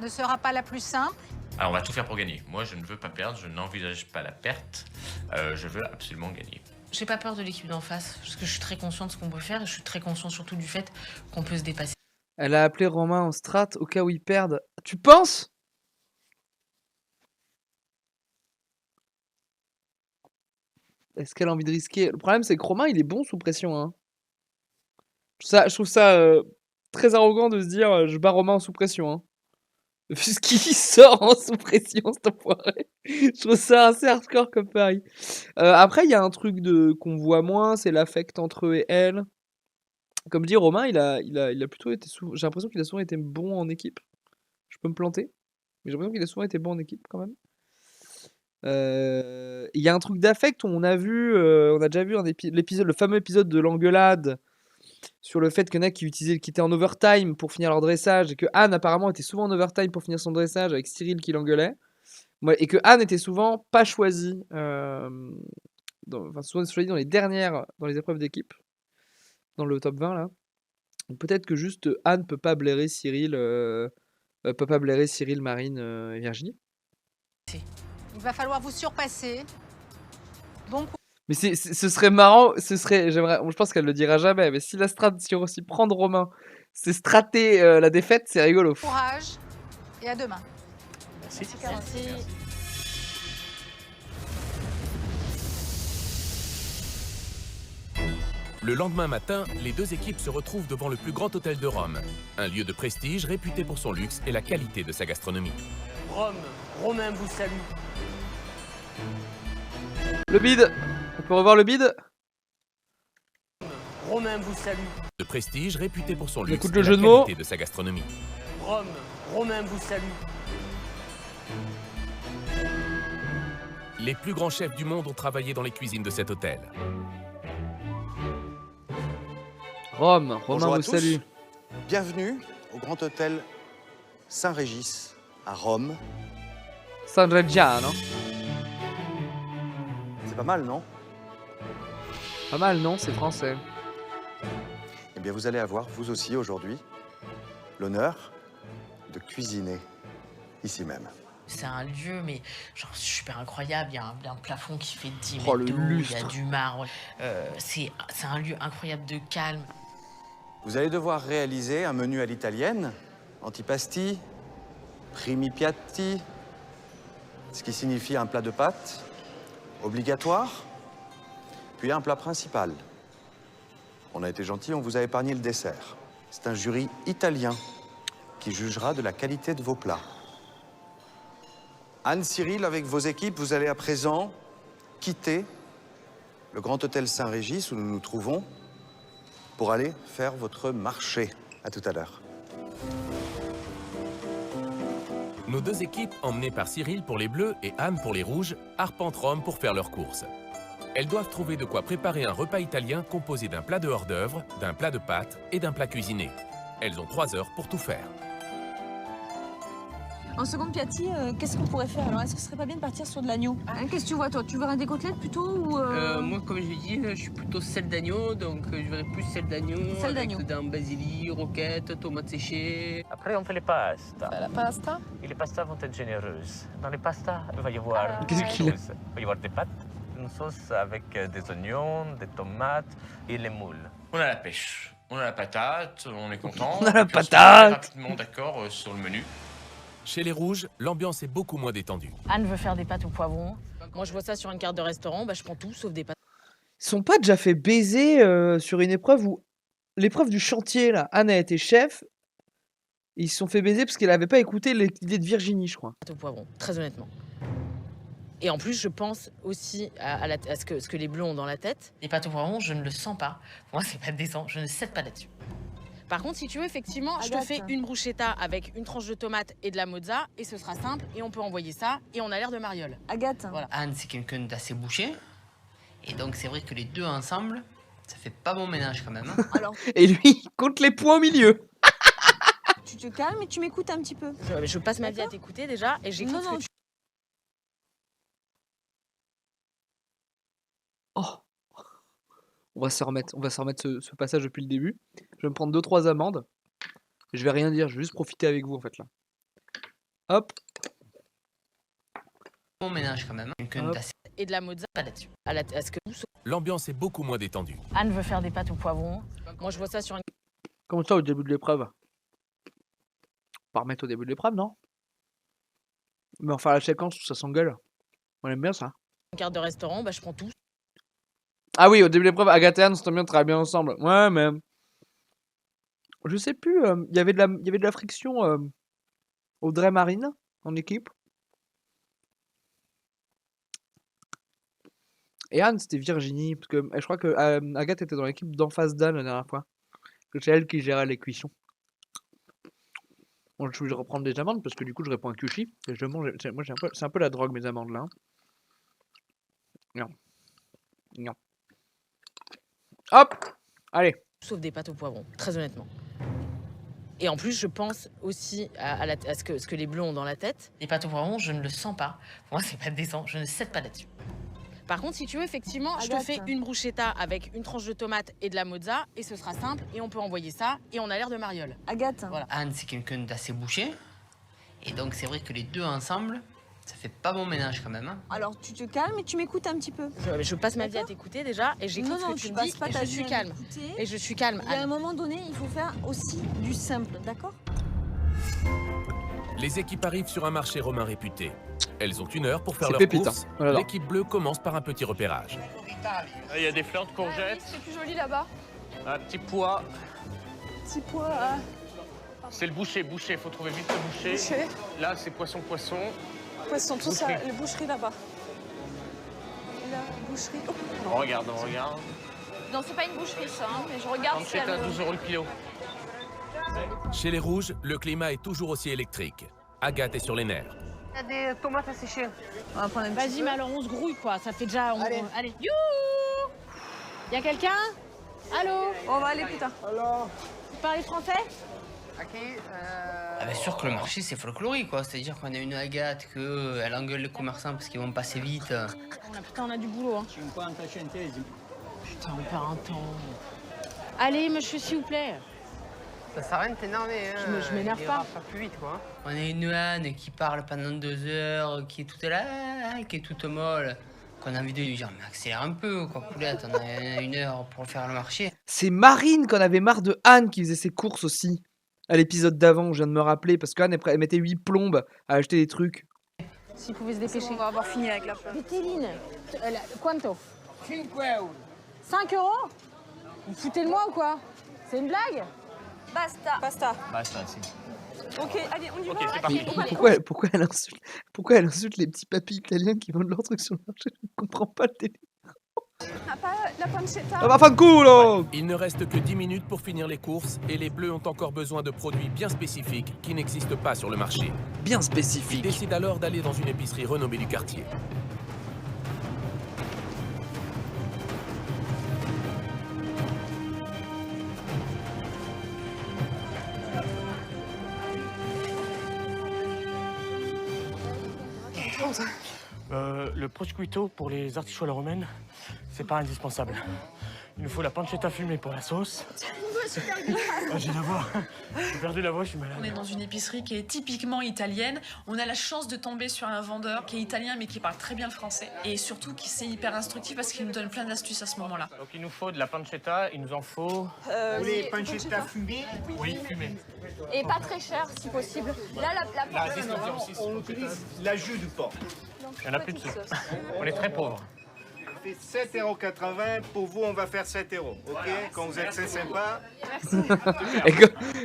ne sera pas la plus simple. Alors on va tout faire pour gagner. Moi je ne veux pas perdre, je n'envisage pas la perte. Je veux absolument gagner. J'ai pas peur de l'équipe d'en face, parce que je suis très conscient de ce qu'on peut faire et je suis très conscient surtout du fait qu'on peut se dépasser. Elle a appelé Romain en strat au cas où ils perdent. Tu penses? Est-ce qu'elle a envie de risquer? Le problème c'est que Romain il est bon sous pression. Hein. Je trouve ça très arrogant de se dire je bats Romain sous pression. Hein. Puisqu'il sort en sous pression, cet enfoiré. Je trouve ça assez hardcore comme pari. Après, il y a un truc qu'on voit moins, c'est l'affect entre eux et elle. Comme dit Romain, il a plutôt été j'ai l'impression qu'il a souvent été bon en équipe. Je peux me planter, mais j'ai l'impression qu'il a souvent été bon en équipe quand même. Il y a un truc d'affect où on a déjà vu l'épisode, le fameux épisode de l'engueulade sur le fait qu'il y en a qui étaient en overtime pour finir leur dressage et que Anne apparemment était souvent en overtime pour finir son dressage avec Cyril qui l'engueulait et que Anne était souvent pas choisie souvent choisie dans les épreuves d'équipe dans le top 20 là. Donc peut-être que juste Anne peut pas blairer Cyril Marine et Virginie. Il va falloir vous surpasser. Bon coup. Mais ce serait marrant, je pense qu'elle le dira jamais, mais si si prendre Romain, c'est strater la défaite, c'est rigolo. Courage et à demain. Merci. Merci. Le lendemain matin, les deux équipes se retrouvent devant le plus grand hôtel de Rome, un lieu de prestige réputé pour son luxe et la qualité de sa gastronomie. Rome, Romain vous salue. Le bide. On peut revoir le bide? Romain vous salue. De prestige réputé pour son luxe Écoute et le la jeu de mots. qualité de sa gastronomie. Rome, Romain vous salue. Les plus grands chefs du monde ont travaillé dans les cuisines de cet hôtel. Rome, Romain Bonjour à vous tous. salue. Bienvenue au Grand Hôtel Saint-Régis à Rome. San Reggiano. C'est pas mal, non? Pas mal, non? C'est français. Eh bien, vous allez avoir, vous aussi, aujourd'hui, l'honneur de cuisiner ici même. C'est un lieu, mais genre super incroyable. Il y a un plafond qui fait 10 Oh, mètres le d'eau, il y a lustre. du marbre. C'est un lieu incroyable de calme. Vous allez devoir réaliser un menu à l'italienne, antipasti, primi piatti, ce qui signifie un plat de pâtes obligatoire, puis un plat principal. On a été gentil, on vous a épargné le dessert. C'est un jury italien qui jugera de la qualité de vos plats. Anne, Cyril, avec vos équipes, vous allez à présent quitter le Grand Hôtel Saint-Régis où nous nous trouvons pour aller faire votre marché. À tout à l'heure. Nos deux équipes, emmenées par Cyril pour les bleus et Anne pour les rouges, arpentent Rome pour faire leurs courses. Elles doivent trouver de quoi préparer un repas italien composé d'un plat de hors-d'œuvre, d'un plat de pâtes et d'un plat cuisiné. Elles ont 3 heures pour tout faire. En seconde piatti, qu'est-ce qu'on pourrait faire alors? Est-ce que ce serait pas bien de partir sur de l'agneau? Qu'est-ce que tu vois toi? Tu verrais des côtelettes plutôt ou Moi, comme je l'ai dit, je suis plutôt celle d'agneau, donc je verrais plus celle d'agneau. Celle avec d'agneau. dedans basilic, roquettes, tomates séchées. Après, on fait les pastas. La pasta? Et les pastas vont être généreuses. Dans les pastas, il va y avoir Qu'est-ce qu'il a? il va y avoir des pâtes, une sauce avec des oignons, des tomates et les moules. On a la pêche, on a la patate, on est content. On a la Et puis on se met patate. rapidement d'accord sur le menu. Chez les rouges, l'ambiance est beaucoup moins détendue. Anne veut faire des pâtes au poivron. Moi, je vois ça sur une carte de restaurant, bah, je prends tout sauf des pâtes. Ils sont pas déjà fait baiser sur une épreuve où... L'épreuve du chantier, là. Anne a été chef. Ils se sont fait baiser parce qu'elle avait pas écouté l'idée de Virginie, je crois. Au poivron, très honnêtement. Et en plus, je pense aussi à ce que les bleus ont dans la tête. Les pâtes au poivron, je ne le sens pas. Pour moi, c'est pas décent. Je ne cède pas là-dessus. Par contre, si tu veux, effectivement, je te Agathe. fais une bruschetta avec une tranche de tomate et de la mozza, et ce sera simple, et on peut envoyer ça, et on a l'air de mariole. Agathe. Voilà. Anne, c'est quelqu'un d'assez bouché. Et donc, c'est vrai que les deux ensemble, ça fait pas bon ménage quand même. hein. Alors, Et lui, il compte les points au milieu. tu te calmes et tu m'écoutes un petit peu. Je passe ma vie à t'écouter déjà, et j'écoute Non, ce que non, tu... Oh. On va se remettre ce passage depuis le début. Je vais me prendre 2-3 amandes. Je vais rien dire, je vais juste profiter avec vous en fait là. Hop. Bon ménage quand même. hein. Quelqu'un Hop. d'assez Et de la mozza, pas là-dessus. À ce que... L'ambiance est beaucoup moins détendue. Anne veut faire des pâtes au poivron. Moi, je vois ça sur une... Comme ça au début de l'épreuve. Pas remettre au début de l'épreuve, non? Mais en faire la séquence où ça s'engueule. On aime bien ça. carte de restaurant, bah, je prends tout. Ah oui, au début de l'épreuve, Agathe et Anne s'entendent bien, très bien ensemble. Ouais, mais... Je sais plus, il y avait de la friction Audrey Marine en équipe. Et Anne, c'était Virginie, parce que je crois que Agathe était dans l'équipe d'en face d'Anne la dernière fois. Que c'est elle qui gérait les cuissons. Bon, je vais reprendre des amandes parce que du coup, je réponds à Kushi. Et je mange, moi, c'est un peu la drogue, mes amandes là. hein. Non. Non. Hop! Allez. Sauf des pâtes au poivron, très honnêtement. Et en plus, je pense aussi à ce que les bleus ont dans la tête. Les pâtes au poivron, je ne le sens pas. Pour moi, c'est pas décent. Je ne cède pas là-dessus. Par contre, si tu veux, effectivement, je te Agathe. fais une bruschetta avec une tranche de tomate et de la mozza, et ce sera simple, et on peut envoyer ça, et on a l'air de mariole. Agathe. Voilà. Anne, c'est quelqu'un d'assez bouché. Et donc, c'est vrai que les deux ensemble, ça fait pas bon ménage quand même. hein. Alors, tu te calmes et tu m'écoutes un petit peu. Je passe ma vie à t'écouter déjà, et j'écoute Non, ce non, que tu tu me passes dis, pas et ta je vie suis à calme. m'écouter. Et je suis calme, Il y a un Anne. moment donné, il faut faire aussi du simple, d'accord? Les équipes arrivent sur un marché romain réputé. Elles ont 1 heure pour faire C'est leurs pépite, courses. hein. Voilà. L'équipe bleue commence par un petit repérage. Il y a des fleurs de courgettes, C'est plus joli là-bas. un petit pois. Petit pois. C'est le boucher, il faut trouver vite le boucher. Boucher. Là, c'est poisson. Ils sont tous Boucherie. à la boucherie là-bas. La boucherie. Oh. On regarde. Non, c'est pas une boucherie ça, hein, mais je regarde si Pancetta, elle... 12 € le kilo. Chez les rouges, le climat est toujours aussi électrique. Agathe est sur les nerfs. Il y a des tomates à sécher. On va prendre un petit Vas-y, peu. mais alors on se grouille quoi, ça fait déjà... Allez. Allez. Youhou! Y'a quelqu'un? Allô? On va aller plus tard. Vous parlez français? Ah, bien sûr que le marché, c'est folklorique, quoi. C'est-à-dire qu'on a une Agathe, qu'elle engueule les commerçants parce qu'ils vont passer vite. Putain, on a du boulot. Hein. Putain, on perd un temps. Allez, monsieur, s'il vous plaît. Ça sert à rien de t'énerver. Hein. Je m'énerve pas. Pas plus vite, quoi. On a une Anne qui parle pendant 2 heures, qui est toute là, qui est toute molle. Qu'on a envie de lui dire, mais accélère un peu, quoi, poulette, on a 1 heure pour faire le marché. C'est Marine qu'on avait marre de Anne qui faisait ses courses aussi. À l'épisode d'avant, je viens de me rappeler, parce qu'Anne, elle mettait 8 plombes à acheter des trucs. S'il pouvait se dépêcher. On va avoir fini avec la preuve. Viteline, quanto? 5 euros? Vous foutez de moi ou quoi? C'est une blague? Basta. Basta. Basta, si. Ok, allez, on y va. Mais pourquoi elle insulte les petits papis italiens qui vendent leurs trucs sur le marché? Je ne comprends pas le délire. Ah, pas la pancetta. Ah bah fanculo! Il ne reste que 10 minutes pour finir les courses et les Bleus ont encore besoin de produits bien spécifiques qui n'existent pas sur le marché. Bien Ils spécifique. décident alors d'aller dans une épicerie renommée du quartier. Le prosciutto pour les artichauts à la romaine, c'est pas indispensable. Il nous faut la pancetta fumée pour la sauce. Ah, j'ai la voix. J'ai perdu la voix, je suis malade. On est dans une épicerie qui est typiquement italienne. On a la chance de tomber sur un vendeur qui est italien mais qui parle très bien le français. Et surtout qui c'est hyper instructif parce qu'il nous donne plein d'astuces à ce moment-là. Donc il nous faut de la pancetta, il nous en faut... Vous voulez pancetta fumée? Oui, fumée. Et pas très cher, si possible. Là, On utilise la jus du porc. Il n'y en a plus dessus. On est très pauvres. fait 7,80 €. Pour vous, on va faire 7 €. Ok? Quand vous êtes très sympa.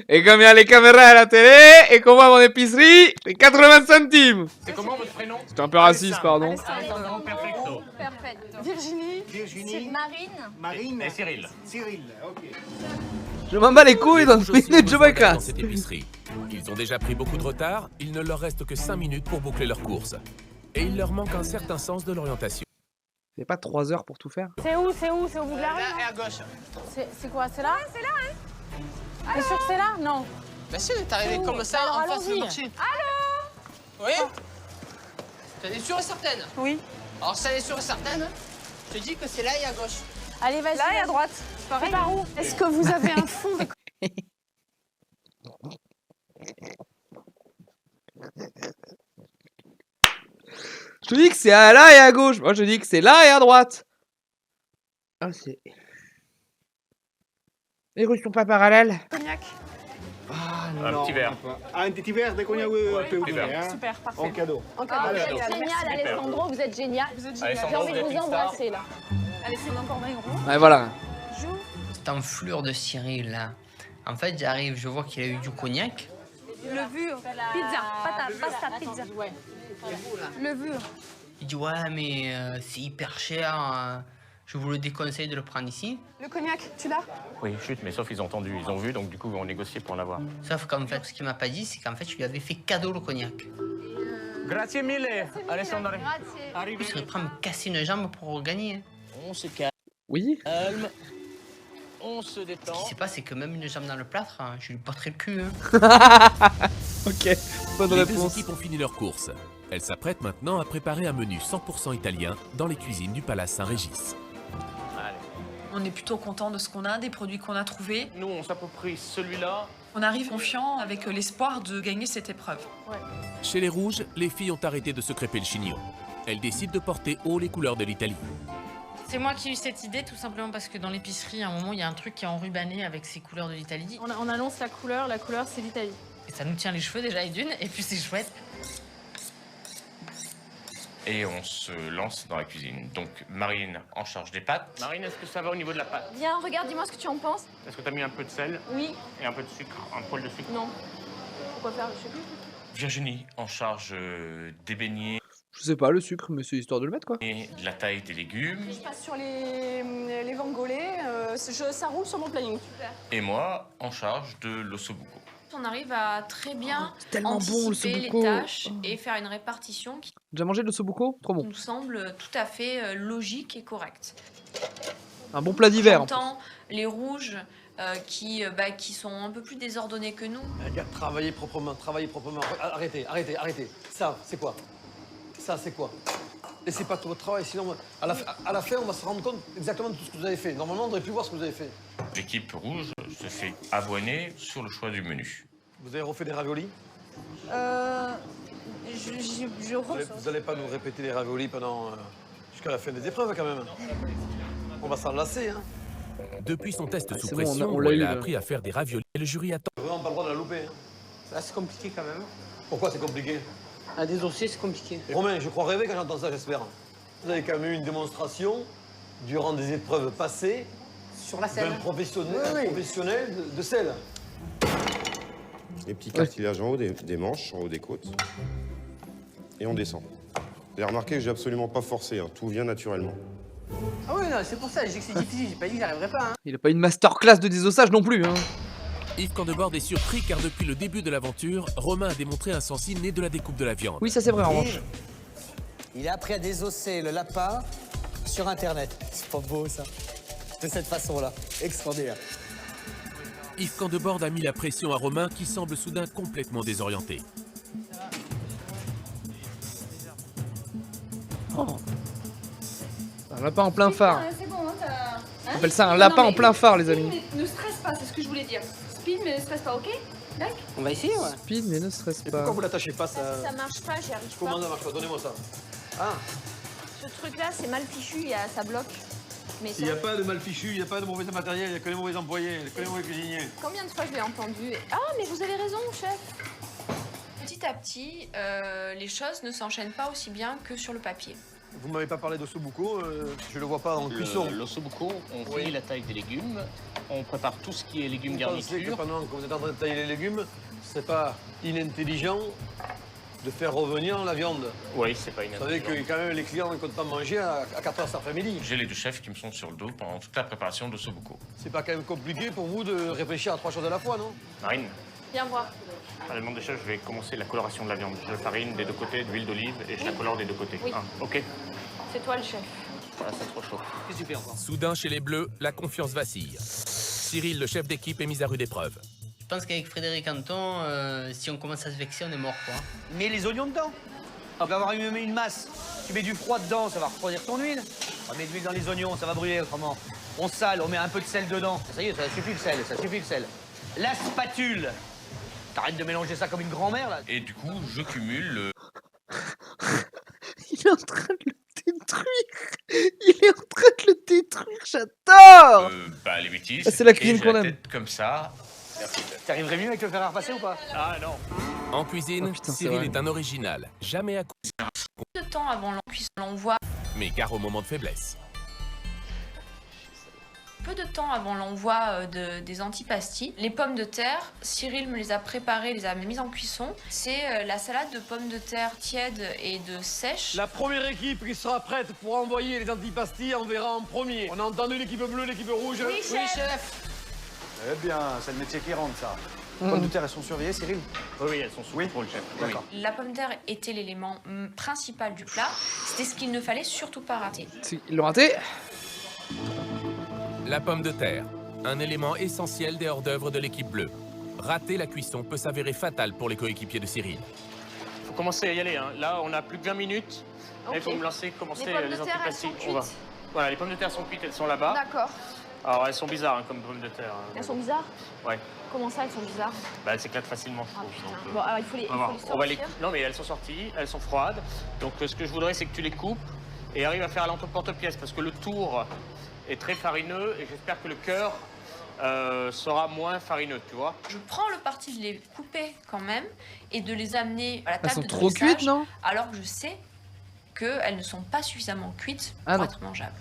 Et comme il y a les caméras à la télé et qu'on voit mon épicerie, c'est 80 centimes. C'est comment votre prénom? C'était un peu raciste, pardon. Perfecto. Perfect. Virginie. Marine. Et Cyril. Cyril, ok. Je m'en bats les couilles, dans 2 minutes je me Dans casse. cette épicerie. Ils ont déjà pris beaucoup de retard, il ne leur reste que 5 minutes pour boucler leurs courses. Et il leur manque un certain sens de l'orientation. C'est pas 3 heures pour tout faire. C'est où? C'est où? C'est au bout de la rue? Là et à gauche. C'est quoi? C'est là? C'est là, hein? T'es sûr que c'est là? Non. Bah si, on est arrivé comme ça Alors, en face du allons-y. marché. Allô? Oui? T'en es sûre et certaine? Oui. Alors ça, elle est sûre et certaine, je te dis que c'est là et à gauche. Allez, vas-y. Là et à droite. C'est par où? Est-ce que vous avez un fond de... Je te dis que c'est à là et à gauche. Moi je dis que c'est là et à droite. Ah c'est... Les rues sont pas parallèles. Cognac. Ah Un non. petit verre. Ah, un petit verre de cognac, oui, on peut vous donner, hein. Super, parfait. En cadeau. En cadeau. Allez, Génial, Génial, merci. Alessandro, vous êtes génial. Vous êtes Alessandro, J'ai envie de vous êtes vous une star. embrasser là. Allez, c'est encore 20 €. Ouais voilà. Cette enflure de Cyril là. En fait, j'arrive, je vois qu'il a eu du cognac. Levure. Pizza. Pasta, pizza. Ouais. Levure. Il dit ouais mais c'est hyper cher, je vous le déconseille de le prendre ici. Le cognac, tu l'as? Oui, chut, mais sauf ils ont entendu, ils ont vu, donc du coup, ils vont négocier pour en avoir. Sauf qu'en fait, ce qu'il m'a pas dit, c'est qu'en fait, je lui avais fait cadeau le cognac. Grazie mille, Alessandro. En plus, il prend me casser une jambe pour gagner. On se calme. Oui. On se détend. Ce qui se passe, c'est que même une jambe dans le plâtre, je lui botterai le cul. Hein. Ok, bonne Les deux réponse. équipes ont fini leurs courses. Elles s'apprêtent maintenant à préparer un menu 100% italien dans les cuisines du Palace Saint-Régis. On est plutôt content de ce qu'on a, des produits qu'on a trouvés. Nous, on s'approprie celui-là. On arrive confiant avec l'espoir de gagner cette épreuve. Chez les Rouges, les filles ont arrêté de se crêper le chignon. Elles décident de porter haut les couleurs de l'Italie. C'est moi qui ai eu cette idée, tout simplement parce que dans l'épicerie, à un moment, il y a un truc qui est enrubanné avec ces couleurs de l'Italie. On annonce la couleur c'est l'Italie. Et ça nous tient les cheveux déjà, et d'une, et puis c'est chouette. Et on se lance dans la cuisine. Donc Marine en charge des pâtes. Marine, est-ce que ça va au niveau de la pâte? Viens, regarde, dis-moi ce que tu en penses. Est-ce que tu as mis un peu de sel? Oui. Et un peu de sucre, un poil de sucre? Non. Pourquoi faire? Je sais plus. Virginie en charge des beignets Je sais pas le sucre, mais c'est histoire de le mettre quoi. et de la taille des légumes. Je passe sur les vongolais, ça roule sur mon planning. Et moi en charge de l'ossobuco. On arrive à très bien tellement bon, le anticiper les sobuco. tâches et faire une répartition qui Déjà mangé de l'ossobuco? Trop bon. nous semble tout à fait logique et correcte. Un bon plat d'hiver. En en plus. temps, les rouges qui sont un peu plus désordonnés que nous. Les gars, travaillez proprement, travaillez proprement. Arrêtez, arrêtez, arrêtez. Ça, c'est quoi? Ça, c'est quoi? Laissez pas tout votre travail, sinon à la fin, on va se rendre compte exactement de tout ce que vous avez fait. Normalement, on aurait pu voir ce que vous avez fait. L'équipe rouge se fait avoiner sur le choix du menu. Vous avez refait des raviolis? Vous n'allez pas nous répéter les raviolis pendant jusqu'à la fin des épreuves, quand même. On va s'en lasser, hein. Depuis son test sous bon, pression, on où l'a elle eu, a là. appris à faire des raviolis, le jury attend. Vraiment pas le droit de la louper. Hein. Là, c'est compliqué quand même. Pourquoi c'est compliqué? À désossé, c'est compliqué. Romain, je crois rêver quand j'entends ça, j'espère. Vous avez quand même eu une démonstration durant des épreuves passées sur la selle. D'un professionnel de selle. Les petits cartilages en haut des manches, en haut des côtes. Et on descend. Vous avez remarqué que j'ai absolument pas forcé, hein. Tout vient naturellement. Ah oui, non, c'est pour ça, j'ai dit que c'est difficile, j'ai pas dit que j'y arriverais pas. Hein. Il a pas une masterclass de désossage non plus. Hein. Yves Candebord est surpris car depuis le début de l'aventure, Romain a démontré un sens inné de la découpe de la viande. Oui, ça c'est vrai en revanche. Il est appris à désosser le lapin sur Internet. C'est pas beau ça. De cette façon-là. Extraordinaire. Yves Candebord a mis la pression à Romain qui semble soudain complètement désorienté. Oh. Un lapin en plein phare. C'est bon, hein, On appelle ça un lapin en plein phare, les amis. Ne stresse pas, c'est ce que je voulais dire. Speed, mais ne stresse pas, ok? D'accord. On va essayer, ouais. Speed, mais ne stresse Et pas. pourquoi vous l'attachez pas, ça? Ça marche pas, j'y arrive pas. Comment ça marche pas? Donnez-moi ça. Ah, Ce truc-là, c'est mal fichu, ça bloque. Mais il n'y a pas de mal fichu, il n'y a pas de mauvais matériel, il n'y a que les mauvais employés, que les mauvais cuisiniers. Combien de fois je l'ai entendu? Ah, mais vous avez raison, chef. Petit à petit, les choses ne s'enchaînent pas aussi bien que sur le papier. Vous m'avez pas parlé d'ossobuco, je le vois pas en cuisson. L'ossobuco, on finit la taille des légumes, on prépare tout ce qui est légumes Vous pensez que garniture. pendant que vous êtes en train de tailler les légumes, c'est pas inintelligent de faire revenir la viande? Oui, c'est pas Vous inintéressant. savez que quand même les clients ne comptent pas manger à 4h cet après-midi. J'ai les deux chefs qui me sont sur le dos pendant toute la préparation de Sobuco. C'est pas quand même compliqué pour vous de réfléchir à 3 choses à la fois, non? Marine, Viens voir. à la demande des chefs, je vais commencer la coloration de la viande. Je farine des deux côtés, d'huile d'olive et je la colore des deux côtés. Oui. Ah, ok. C'est toi le chef. Voilà, c'est trop chaud. C'est super encore. Soudain, chez les Bleus, la confiance vacille. Cyril, le chef d'équipe, est mis à rude épreuve. Je pense qu'avec Frédéric Anton, si on commence à se vexer, on est mort, quoi. Mets les oignons dedans. On va avoir une masse. Tu mets du froid dedans, ça va refroidir ton huile. On met de l'huile dans les oignons, ça va brûler autrement. On sale, on met un peu de sel dedans. Ça y est, ça suffit le sel, ça suffit le sel. La spatule. T'arrêtes de mélanger ça comme une grand-mère, là. Et du coup, je cumule Il est en train de le détruire. Il est en train de le détruire, j'adore. les bêtises. Ah, c'est la cuisine et je qu'on la aime. tête comme ça. T'arriverais mieux avec le fer à repasser ou pas? Ah non. En cuisine, Oh, putain, c'est Cyril vrai. est un original, jamais à Peu de temps avant l'encuisson, on voit mais gare au moment de faiblesse. peu de temps avant l'envoi des antipastilles. Les pommes de terre, Cyril me les a préparées, les a mises en cuisson. C'est la salade de pommes de terre tiède et de sèche. La première équipe qui sera prête pour envoyer les antipastilles, on verra en premier. On a entendu l'équipe bleue, l'équipe rouge? Oui, chef. Eh bien, c'est le métier qui rentre, ça. Les pommes de terre, elles sont surveillées, Cyril? Oui, elles sont sous contrôle, chef. D'accord. La pomme de terre était l'élément principal du plat. C'était ce qu'il ne fallait surtout pas rater. Ils l'ont raté. La pomme de terre, un élément essentiel des hors-d'œuvre de l'équipe bleue. Rater la cuisson peut s'avérer fatal pour les coéquipiers de Cyril. Faut commencer à y aller, hein. Là, on a plus que 20 minutes. Là, il faut Ok. me lancer, commencer Les pommes de les terre, elles antipastilles. sont On va. cuites. Voilà, les pommes de terre sont cuites, elles sont là-bas. D'accord. Alors, elles sont bizarres, hein, comme pommes de terre. hein. Elles sont bizarres? Ouais. Comment ça, elles sont bizarres? Bah, elles s'éclatent facilement, je Ah trouve. putain. donc, Bon, alors il faut les, on va voir. On va les... sortir. Non, mais elles sont sorties, elles sont froides. Donc, ce que je voudrais, c'est que tu les coupes et arrives à faire à l'entrepente-pièce parce que le tour est très farineux et j'espère que le cœur sera moins farineux, tu vois. Je prends le parti de les couper quand même et de les amener à la Elles table sont de trop dressage, cuites, non? alors que je sais qu'elles ne sont pas suffisamment cuites Ah, pour non. être mangeables.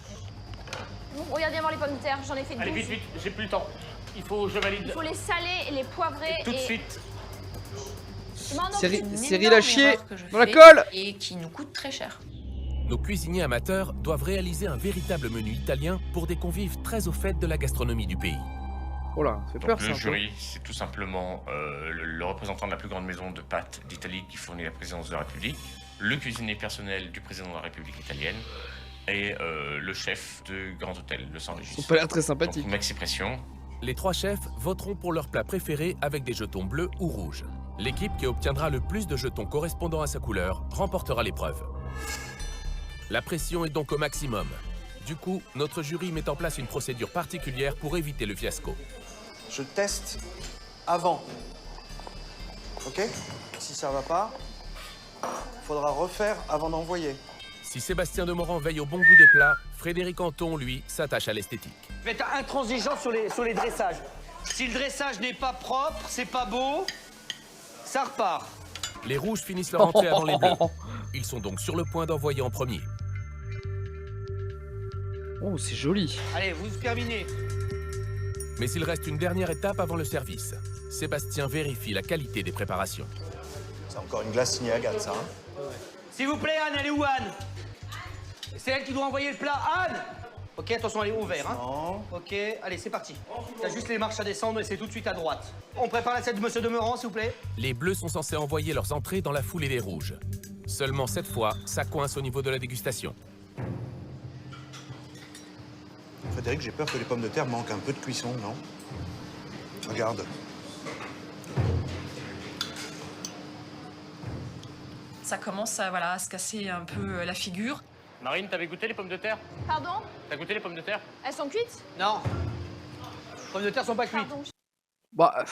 Bon, regarde bien voir les pommes de terre, j'en ai fait 12. Allez, vite, vite, j'ai plus le temps. Il faut, je valide. Il faut les saler et les poivrer. Tout de suite. Non, non, Cyril- Une Cyril énorme a chié erreur que je dans la fais colle. et qui nous coûte très cher. Nos cuisiniers amateurs doivent réaliser un véritable menu italien pour des convives très au fait de la gastronomie du pays. Oh là, ça fait Donc, peur ça. le un peu. jury, c'est tout simplement le représentant de la plus grande maison de pâtes d'Italie qui fournit la présidence de la République, le cuisinier personnel du président de la République italienne, et le chef du Grand Hôtel, le Saint-Régis. Ils ont pas l'air très sympathiques. Donc, maxi pression. Les 3 chefs voteront pour leur plat préféré avec des jetons bleus ou rouges. L'équipe qui obtiendra le plus de jetons correspondant à sa couleur remportera l'épreuve. La pression est donc au maximum. Du coup, notre jury met en place une procédure particulière pour éviter le fiasco. Je teste avant. Ok? Si ça va pas, faudra refaire avant d'envoyer. Si Sébastien Demorand veille au bon goût des plats, Frédéric Anton, lui, s'attache à l'esthétique. Je vais être intransigeant sur les dressages. Si le dressage n'est pas propre, c'est pas beau, ça repart. Les rouges finissent leur entrée avant les bleus. Ils sont donc sur le point d'envoyer en premier. Oh, c'est joli. Allez, vous terminez. Mais il reste une dernière étape avant le service. Sébastien vérifie la qualité des préparations. C'est encore une glace signée Agathe, ça, hein? S'il vous plaît, Anne, elle est où, Anne? C'est elle qui doit envoyer le plat. Anne! Ok, attention, elle est ouverte, hein? Non. Ok, allez, c'est parti. T'as juste les marches à descendre et c'est tout de suite à droite. On prépare l'assiette de Monsieur Demorand, s'il vous plaît. Les bleus sont censés envoyer leurs entrées dans la foulée des rouges. Seulement cette fois, ça coince au niveau de la dégustation. Frédéric, j'ai peur que les pommes de terre manquent un peu de cuisson, non? Regarde. Ça commence à se casser un peu la figure. Marine, t'avais goûté les pommes de terre? Pardon? T'as goûté les pommes de terre? Elles sont cuites? Non. Les pommes de terre sont pas cuites. Bah,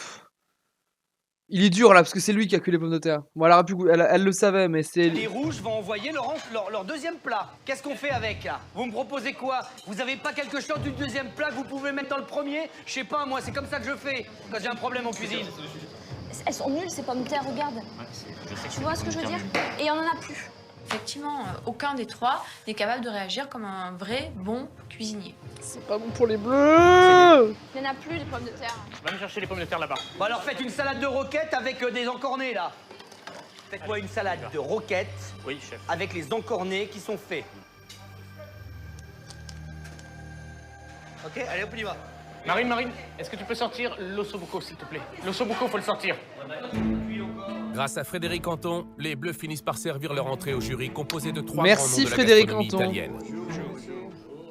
il est dur là parce que c'est lui qui a cuit les pommes de terre. Bon, elle aurait pu, elle le savait, mais c'est. Les rouges vont envoyer leur deuxième plat. Qu'est-ce qu'on fait avec là? Vous me proposez quoi? Vous avez pas quelque chose du deuxième plat que vous pouvez mettre dans le premier? Je sais pas, moi, c'est comme ça que je fais quand j'ai un problème en cuisine. Elles sont nulles ces pommes de terre, regarde. Tu vois ce que je veux dire? Et il y en a plus. Effectivement, aucun des trois n'est capable de réagir comme un vrai bon cuisinier. C'est pas bon pour les bleus. Il n'y en a plus des pommes de terre. Va me chercher les pommes de terre là-bas. Bon alors faites une salade de roquettes avec des encornés là. Faites-moi une salade de roquettes. Oui, chef. Avec les encornés qui sont faits. Ok, allez, hop, on y va. Marine, est-ce que tu peux sortir l'ossobuco, s'il te plaît? L'ossobuco, faut le sortir. Grâce à Frédéric Anton, les bleus finissent par servir leur entrée au jury composé de 3 Merci grands noms de la Frédéric gastronomie Anton. italienne.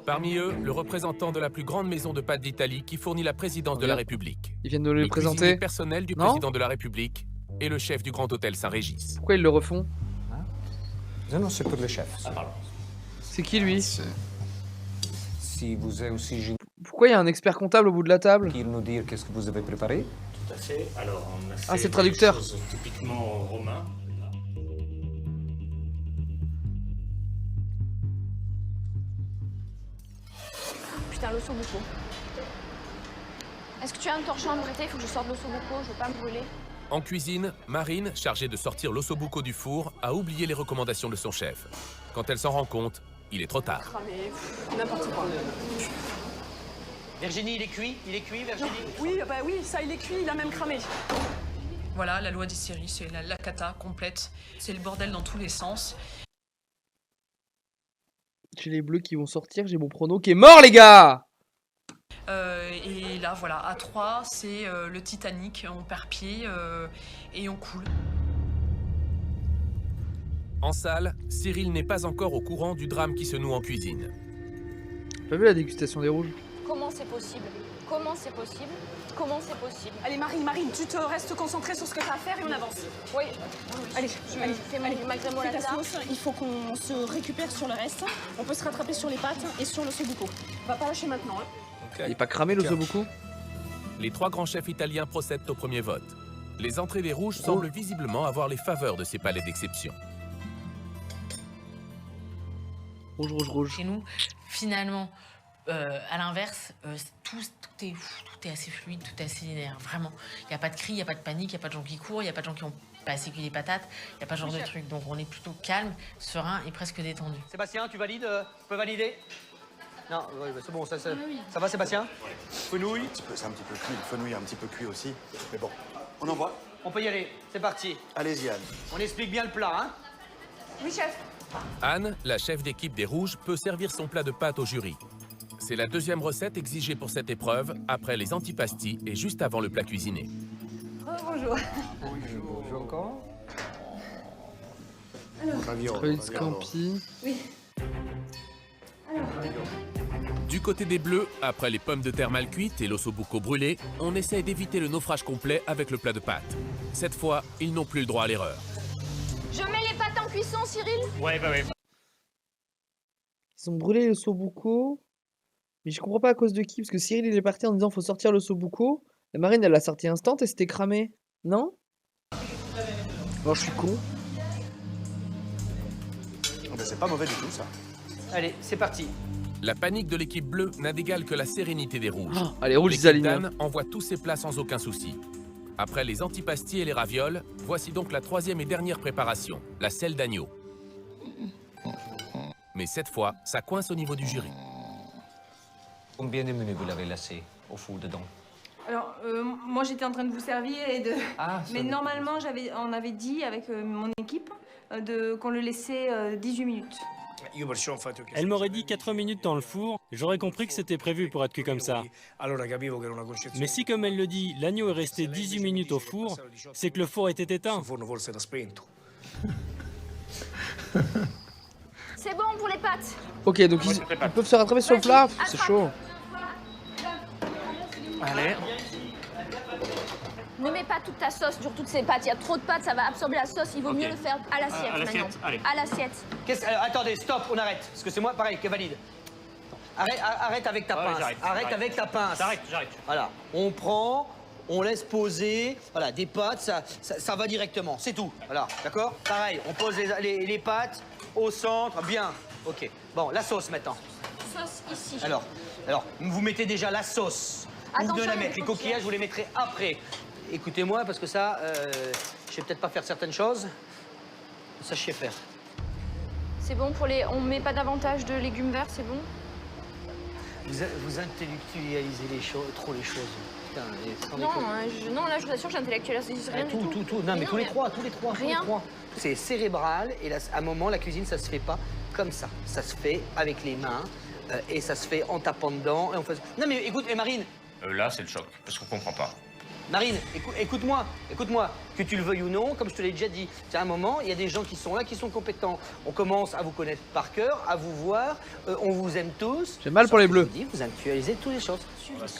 Parmi eux, le représentant de la plus grande maison de pâtes d'Italie qui fournit la présidence de la République. Ils viennent de le cuisinier présenter. personnel du Non président de la République et le chef du Grand Hôtel Saint-Régis. Pourquoi ils le refont? Non, c'est pour le chef. C'est qui lui? Si vous êtes aussi Pourquoi il y a un expert comptable au bout de la table? gentil de nous dire qu'est-ce que vous avez préparé. Tout à fait. Alors, on a fait c'est le traducteur. des choses typiquement romain. Putain, l'ossobuco. Est-ce que tu as un torchon à me prêter? Il faut que je sorte l'ossobuco, je veux pas me brûler. En cuisine, Marine, chargée de sortir l'ossobuco du four, a oublié les recommandations de son chef. Quand elle s'en rend compte, il est trop tard. Cramé, n'importe quoi. Virginie, il est cuit, Virginie? Oui, bah oui, ça il est cuit, il a même cramé. Voilà, la loi des séries, c'est la cata complète. C'est le bordel dans tous les sens. J'ai les bleus qui vont sortir, j'ai mon prono qui est mort, les gars. Et là, voilà, à 3, c'est le Titanic. On perd pied et on coule. En salle, Cyril n'est pas encore au courant du drame qui se noue en cuisine. T'as vu la dégustation des rouges? Comment c'est possible? Comment c'est possible? Comment c'est possible? Allez Marine, tu te restes concentrée sur ce que t'as à faire et on avance. Oui. Allez, fais mon magrémo fais ta là. sauce. Il faut qu'on se récupère sur le reste. On peut se rattraper sur les pâtes et sur l'ossobuco. Va pas lâcher maintenant. Hein. Il est pas cramé l'ossobuco? Les 3 grands chefs italiens procèdent au premier vote. Les entrées des rouges semblent visiblement avoir les faveurs de ces palais d'exception. Rouge. Chez nous, finalement, à l'inverse, tout est assez fluide, tout est assez linéaire. Vraiment, il n'y a pas de cris, il n'y a pas de panique, il n'y a pas de gens qui courent, il n'y a pas de gens qui ont pas assez cuit les patates, il n'y a pas ce genre de truc. Donc on est plutôt calme, serein et presque détendu. Sébastien, tu valides? Tu peux valider? Non, c'est bon, ça va Sébastien? Fenouil? C'est un petit peu cuit, le fenouil est un petit peu cuit aussi. Mais bon, on envoie. On peut y aller, c'est parti. Allez-y, Anne. On explique bien le plat, hein? Oui, chef. Anne, la chef d'équipe des rouges, peut servir son plat de pâtes au jury. C'est la deuxième recette exigée pour cette épreuve, après les antipastis et juste avant le plat cuisiné. Bonjour. Bonjour encore. Alors, Truc Scampi. oui. Du côté des Bleus, après les pommes de terre mal cuites et l'ossobuco brûlé, on essaie d'éviter le naufrage complet avec le plat de pâtes. Cette fois, ils n'ont plus le droit à l'erreur. Je mets les pâtes en cuisson, Cyril. Ouais, bah ouais. Ils ont brûlé le sobuco. Mais je comprends pas à cause de qui. Parce que Cyril, il est parti en disant faut sortir le sobuco. La marine, elle l'a sorti instant et c'était cramé. Non? Non, je suis con. Ben, c'est pas mauvais du tout, ça. Allez, c'est parti. La panique de l'équipe bleue n'a d'égal que la sérénité des rouges. Oh, allez, rouges, ils L'équipe alignent. d'Anne envoie tous ses plats sans aucun souci. Après les antipastis et les ravioles, voici donc la troisième et dernière préparation, la selle d'agneau. Mais cette fois, ça coince au niveau du jury. Combien de menus vous l'avez laissé au four dedans? Alors, moi j'étais en train de vous servir et de. Ah, Mais normalement, on avait dit avec mon équipe qu'on le laissait 18 minutes. Elle m'aurait dit 4 minutes dans le four, j'aurais compris que c'était prévu pour être cuit comme ça. Mais si, comme elle le dit, l'agneau est resté 18 minutes au four, c'est que le four était éteint. C'est bon pour les pâtes. Ok, donc ils peuvent se rattraper sur le plat. C'est chaud. Allez. Ne mets pas toute ta sauce sur toutes ces pâtes. Il y a trop de pâtes, ça va absorber la sauce. Il vaut mieux le faire à l'assiette maintenant. Allez. À l'assiette. Attendez, stop, on arrête. Parce que c'est moi, pareil, qui valide. Arrête avec ta pince. Arrête avec ta pince. J'arrête. Voilà, on prend, on laisse poser. Voilà, des pâtes, ça va directement. C'est tout. Voilà, d'accord? Pareil, on pose les pâtes au centre. Bien. Ok. Bon, la sauce maintenant. Sauce ici. Alors, vous mettez déjà la sauce. Vous Attention, venez la les mettre. Les coquillages, vous les mettrez après. Écoutez-moi, parce que ça, je sais peut-être pas faire certaines choses. Ça, je sais faire. C'est bon pour les. On met pas davantage de légumes verts, c'est bon? Vous intellectualisez trop les choses. Putain, Non, là, je vous assure, j'intellectualise rien du tout. Tout. Non, mais tous les trois. Rien. C'est cérébral et là, à un moment, la cuisine, ça se fait pas comme ça. Ça se fait avec les mains et ça se fait en tapant dedans. Et on fait... Non, mais écoute, Marine. Là, c'est le choc, parce qu'on comprend pas. Marine, écoute-moi, que tu le veuilles ou non, comme je te l'ai déjà dit, c'est un moment, il y a des gens qui sont là, qui sont compétents. On commence à vous connaître par cœur, à vous voir, on vous aime tous. J'ai mal pour les bleus. Vous actualisez toutes les choses.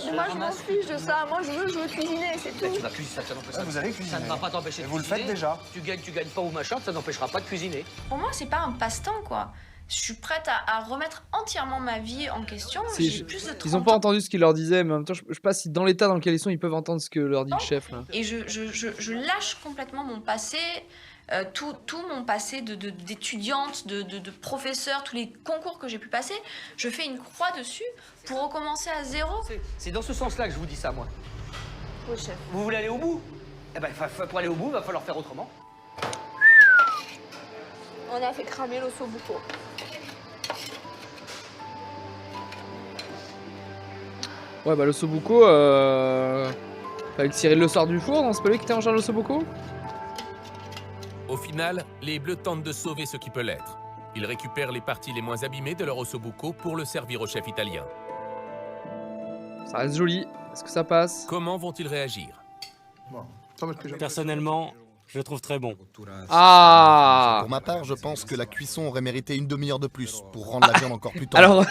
Mais moi, je m'en fiche de ça. Moi, je veux cuisiner, c'est tout. Tu vas cuisiner, ça vous allez cuisiner. Ça ne va pas t'empêcher de vous cuisiner. le faites déjà. Tu gagnes pas ou machin, ça n'empêchera pas de cuisiner. Pour moi, c'est pas un passe-temps, quoi. Je suis prête à remettre entièrement ma vie en question. J'ai plus de 30 Ils ont pas entendu ce qu'il leur disait, mais en même temps, je sais pas si dans l'état dans lequel ils sont, ils peuvent entendre ce que leur dit le chef. Là. Et je lâche complètement mon passé, tout mon passé d'étudiante, de professeur, tous les concours que j'ai pu passer. Je fais une croix dessus pour recommencer à zéro. C'est dans ce sens-là que je vous dis ça, moi. Oui, chef. Vous voulez aller au bout? Eh ben, pour aller au bout, il va falloir faire autrement. On a fait cramer l'ossobuco. Ouais, bah le sobuco, fallait que Cyril le sorte du four, non? C'est pas lui qui était en charge de sobuco? Au final, les Bleus tentent de sauver ce qui peut l'être. Ils récupèrent les parties les moins abîmées de leur ossobuco pour le servir au chef italien. Ça reste joli. Est-ce que ça passe? Comment vont-ils réagir? Personnellement, je le trouve très bon. Ah! Pour ma part, je pense que la cuisson aurait mérité une demi-heure de plus pour rendre la viande encore plus tendre. Alors...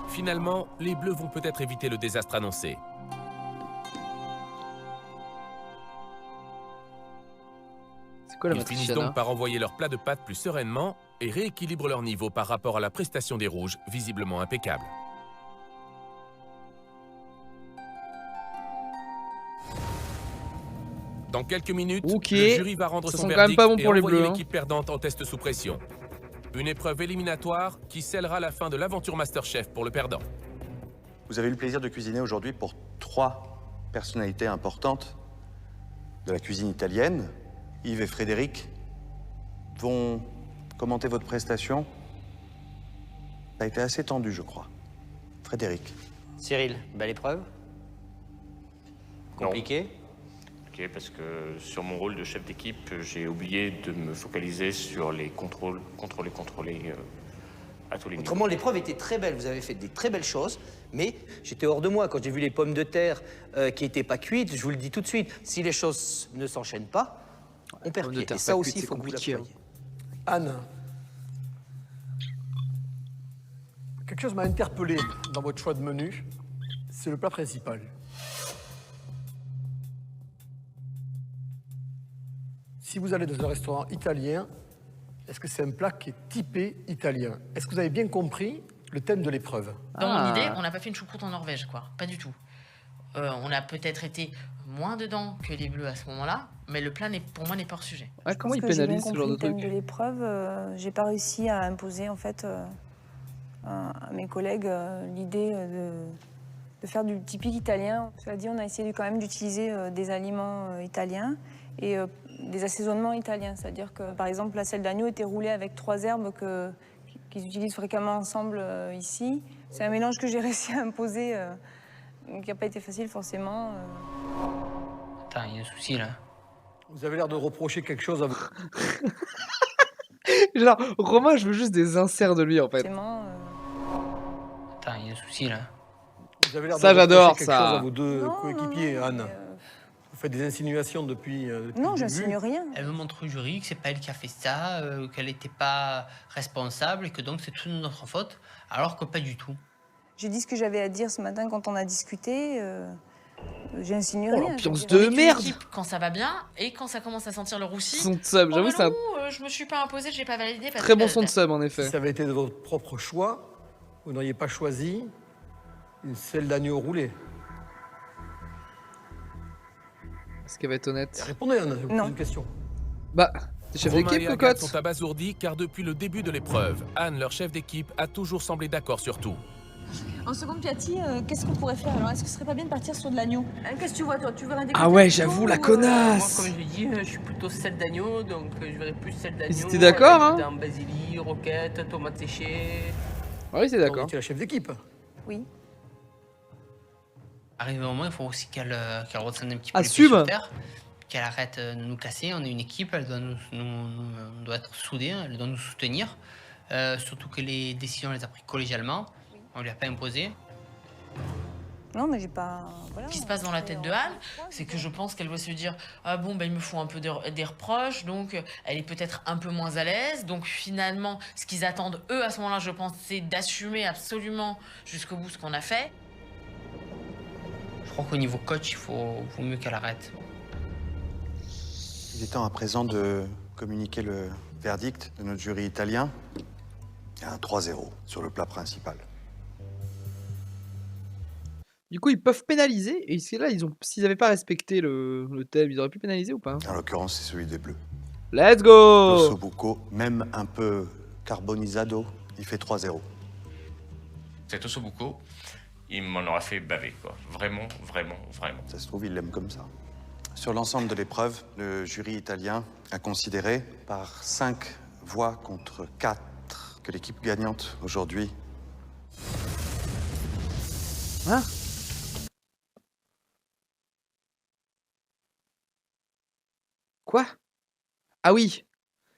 Finalement, les Bleus vont peut-être éviter le désastre annoncé. Quoi, ils finissent donc par envoyer leur plat de pâtes plus sereinement et rééquilibrent leur niveau par rapport à la prestation des rouges, visiblement impeccable. Dans quelques minutes, le jury va rendre son verdict pas bon et pour les envoyer bleus, l'équipe perdante en test sous pression. Une épreuve éliminatoire qui scellera la fin de l'aventure Masterchef pour le perdant. Vous avez eu le plaisir de cuisiner aujourd'hui pour 3 personnalités importantes de la cuisine italienne. Yves et Frédéric vont commenter votre prestation. Ça a été assez tendu, je crois. Frédéric. Cyril, belle épreuve? Compliqué? Ok, parce que sur mon rôle de chef d'équipe, j'ai oublié de me focaliser sur les contrôler à tous les niveaux. Autrement, l'épreuve était très belle. Vous avez fait des très belles choses, mais j'étais hors de moi. Quand j'ai vu les pommes de terre qui n'étaient pas cuites, je vous le dis tout de suite, si les choses ne s'enchaînent pas, on perd pied. Et ça aussi, il faut que vous l'apprenez. Anne, Quelque chose m'a interpellé dans votre choix de menu, c'est le plat principal. Si vous allez dans un restaurant italien, est-ce que c'est un plat qui est typé italien? Est-ce que vous avez bien compris le thème de l'épreuve? Dans mon idée, on n'a pas fait une choucroute en Norvège, quoi. Pas du tout. On a peut-être été moins dedans que les Bleus à ce moment-là, mais le plat, pour moi, n'est pas hors sujet. Ah, comment ils pénalisent ce genre de truc? Le thème de l'épreuve, j'ai pas réussi à imposer, en fait, à mes collègues l'idée de faire du typique italien. Cela dit, on a essayé quand même d'utiliser des aliments italiens et des assaisonnements italiens. C'est-à-dire que, par exemple, la selle d'agneau était roulée avec 3 herbes qu'ils utilisent fréquemment ensemble ici. C'est un mélange que j'ai réussi à imposer, qui n'a pas été facile forcément. Attends, il y a un souci là. Vous avez l'air de reprocher quelque chose à vous. Genre, Romain, je veux juste des inserts de lui, en fait. Attends, il y a un souci là. Vous avez l'air Ça, de j'adore, reprocher quelque ça. chose à vos deux coéquipiers, Anne. Vous faites des insinuations depuis Non, le j'insinue début. rien. Elle me montre au jury que c'est pas elle qui a fait ça, qu'elle n'était pas responsable et que donc c'est toute notre faute, alors que pas du tout. J'ai dit ce que j'avais à dire ce matin quand on a discuté. J'ai insinué rien. l'ambiance de merde. Quand ça va bien et quand ça commence à sentir le roussi. Son de sub, j'avoue, c'est un je me suis pas imposé, j'ai pas validé. Parce très que bon son de sub, en effet. Si ça avait été de votre propre choix, vous n'auriez pas choisi une selle d'agneau roulée. Est-ce qu'elle va être honnête? Répondez, Anne, je vous pose une question. Bah, t'es chef Romain d'équipe, et Agathe cocotte? sont abasourdis car depuis le début de l'épreuve, Anne, leur chef d'équipe, a toujours semblé d'accord sur tout. En seconde, Piatti, qu'est-ce qu'on pourrait faire alors? Est-ce que ce serait pas bien de partir sur de l'agneau? Qu'est-ce que tu vois, toi? Tu verrais un Ah ouais, j'avoue, la Moi, connasse. comme je l'ai dit, je suis plutôt selle d'agneau, donc je verrais plus selle d'agneau. C'était d'accord, hein? Dans basilic, roquette, tomates séchées. Oui, c'est d'accord. Tu es la chef d'équipe. Oui. Arrivé au moment, il faut aussi qu'elle redescende un petit peu Assume. les pieds sur terre, qu'elle arrête de nous casser. On est une équipe, elle doit on doit être soudés, elle doit nous soutenir. Surtout que les décisions, elle les a prises collégialement. On lui a pas imposé. Non, mais j'ai pas. Voilà, Ce qui se passe dans la tête de Anne, c'est que je pense qu'elle doit se dire ah bon, ben, ils me font un peu des reproches, donc elle est peut-être un peu moins à l'aise. Donc finalement, ce qu'ils attendent, eux, à ce moment-là, je pense, c'est d'assumer absolument jusqu'au bout ce qu'on a fait. Je crois qu'au niveau coach, il vaut mieux qu'elle arrête. Il est temps à présent de communiquer le verdict de notre jury italien. Il y a un 3-0 sur le plat principal. Du coup, ils peuvent pénaliser. Et là, s'ils n'avaient pas respecté le thème, ils auraient pu pénaliser ou pas? En l'occurrence, c'est celui des Bleus. Let's go! L'ossobuco, même un peu carbonisado, il fait 3-0. Cet ossobuco, il m'en aura fait baver, quoi. Vraiment, vraiment, vraiment. Ça se trouve, il l'aime comme ça. Sur l'ensemble de l'épreuve, le jury italien a considéré par 5 voix contre 4 que l'équipe gagnante aujourd'hui... Hein? Quoi? Ah oui,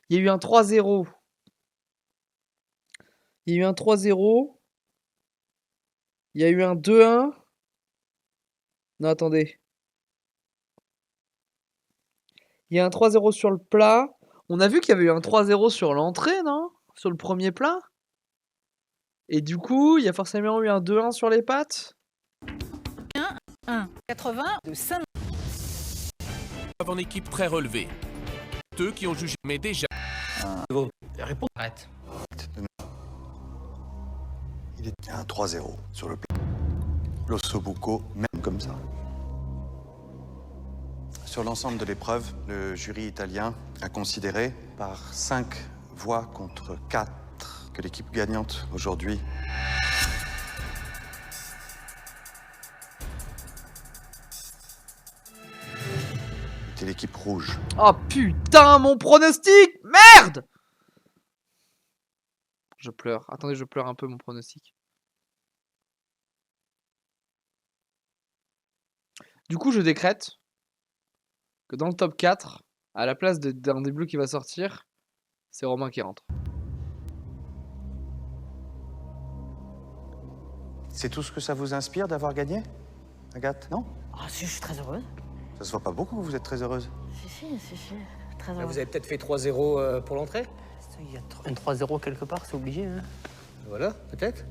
il y a eu un 3-0. Il y a eu un 3-0. Il y a eu un 2-1. Non, attendez. Il y a un 3-0 sur le plat. On a vu qu'il y avait eu un 3-0 sur l'entrée, non? Sur le premier plat. Et du coup, il y a forcément eu un 2-1 sur les pâtes. 80 de 5. En équipe très relevée. Eux qui ont jugé, mais déjà. Arrête. Il y a un 3-0 sur le plat. L'ossobuco, même comme ça. Sur l'ensemble de l'épreuve, le jury italien a considéré par 5 voix contre 4 que l'équipe gagnante aujourd'hui était l'équipe rouge. Oh putain, mon pronostic! Merde! Je pleure. Attendez, je pleure un peu mon pronostic. Du coup, je décrète que dans le top 4, à la place d'un des bleus qui va sortir, c'est Romain qui rentre. C'est tout ce que ça vous inspire d'avoir gagné, Agathe, non? Ah si, je suis très heureuse. Ça se voit pas beaucoup que vous êtes très heureuse. Si, très Là, heureuse. vous avez peut-être fait 3-0 pour l'entrée? Il y a un 3-0 quelque part, c'est obligé. Hein. Voilà, peut-être.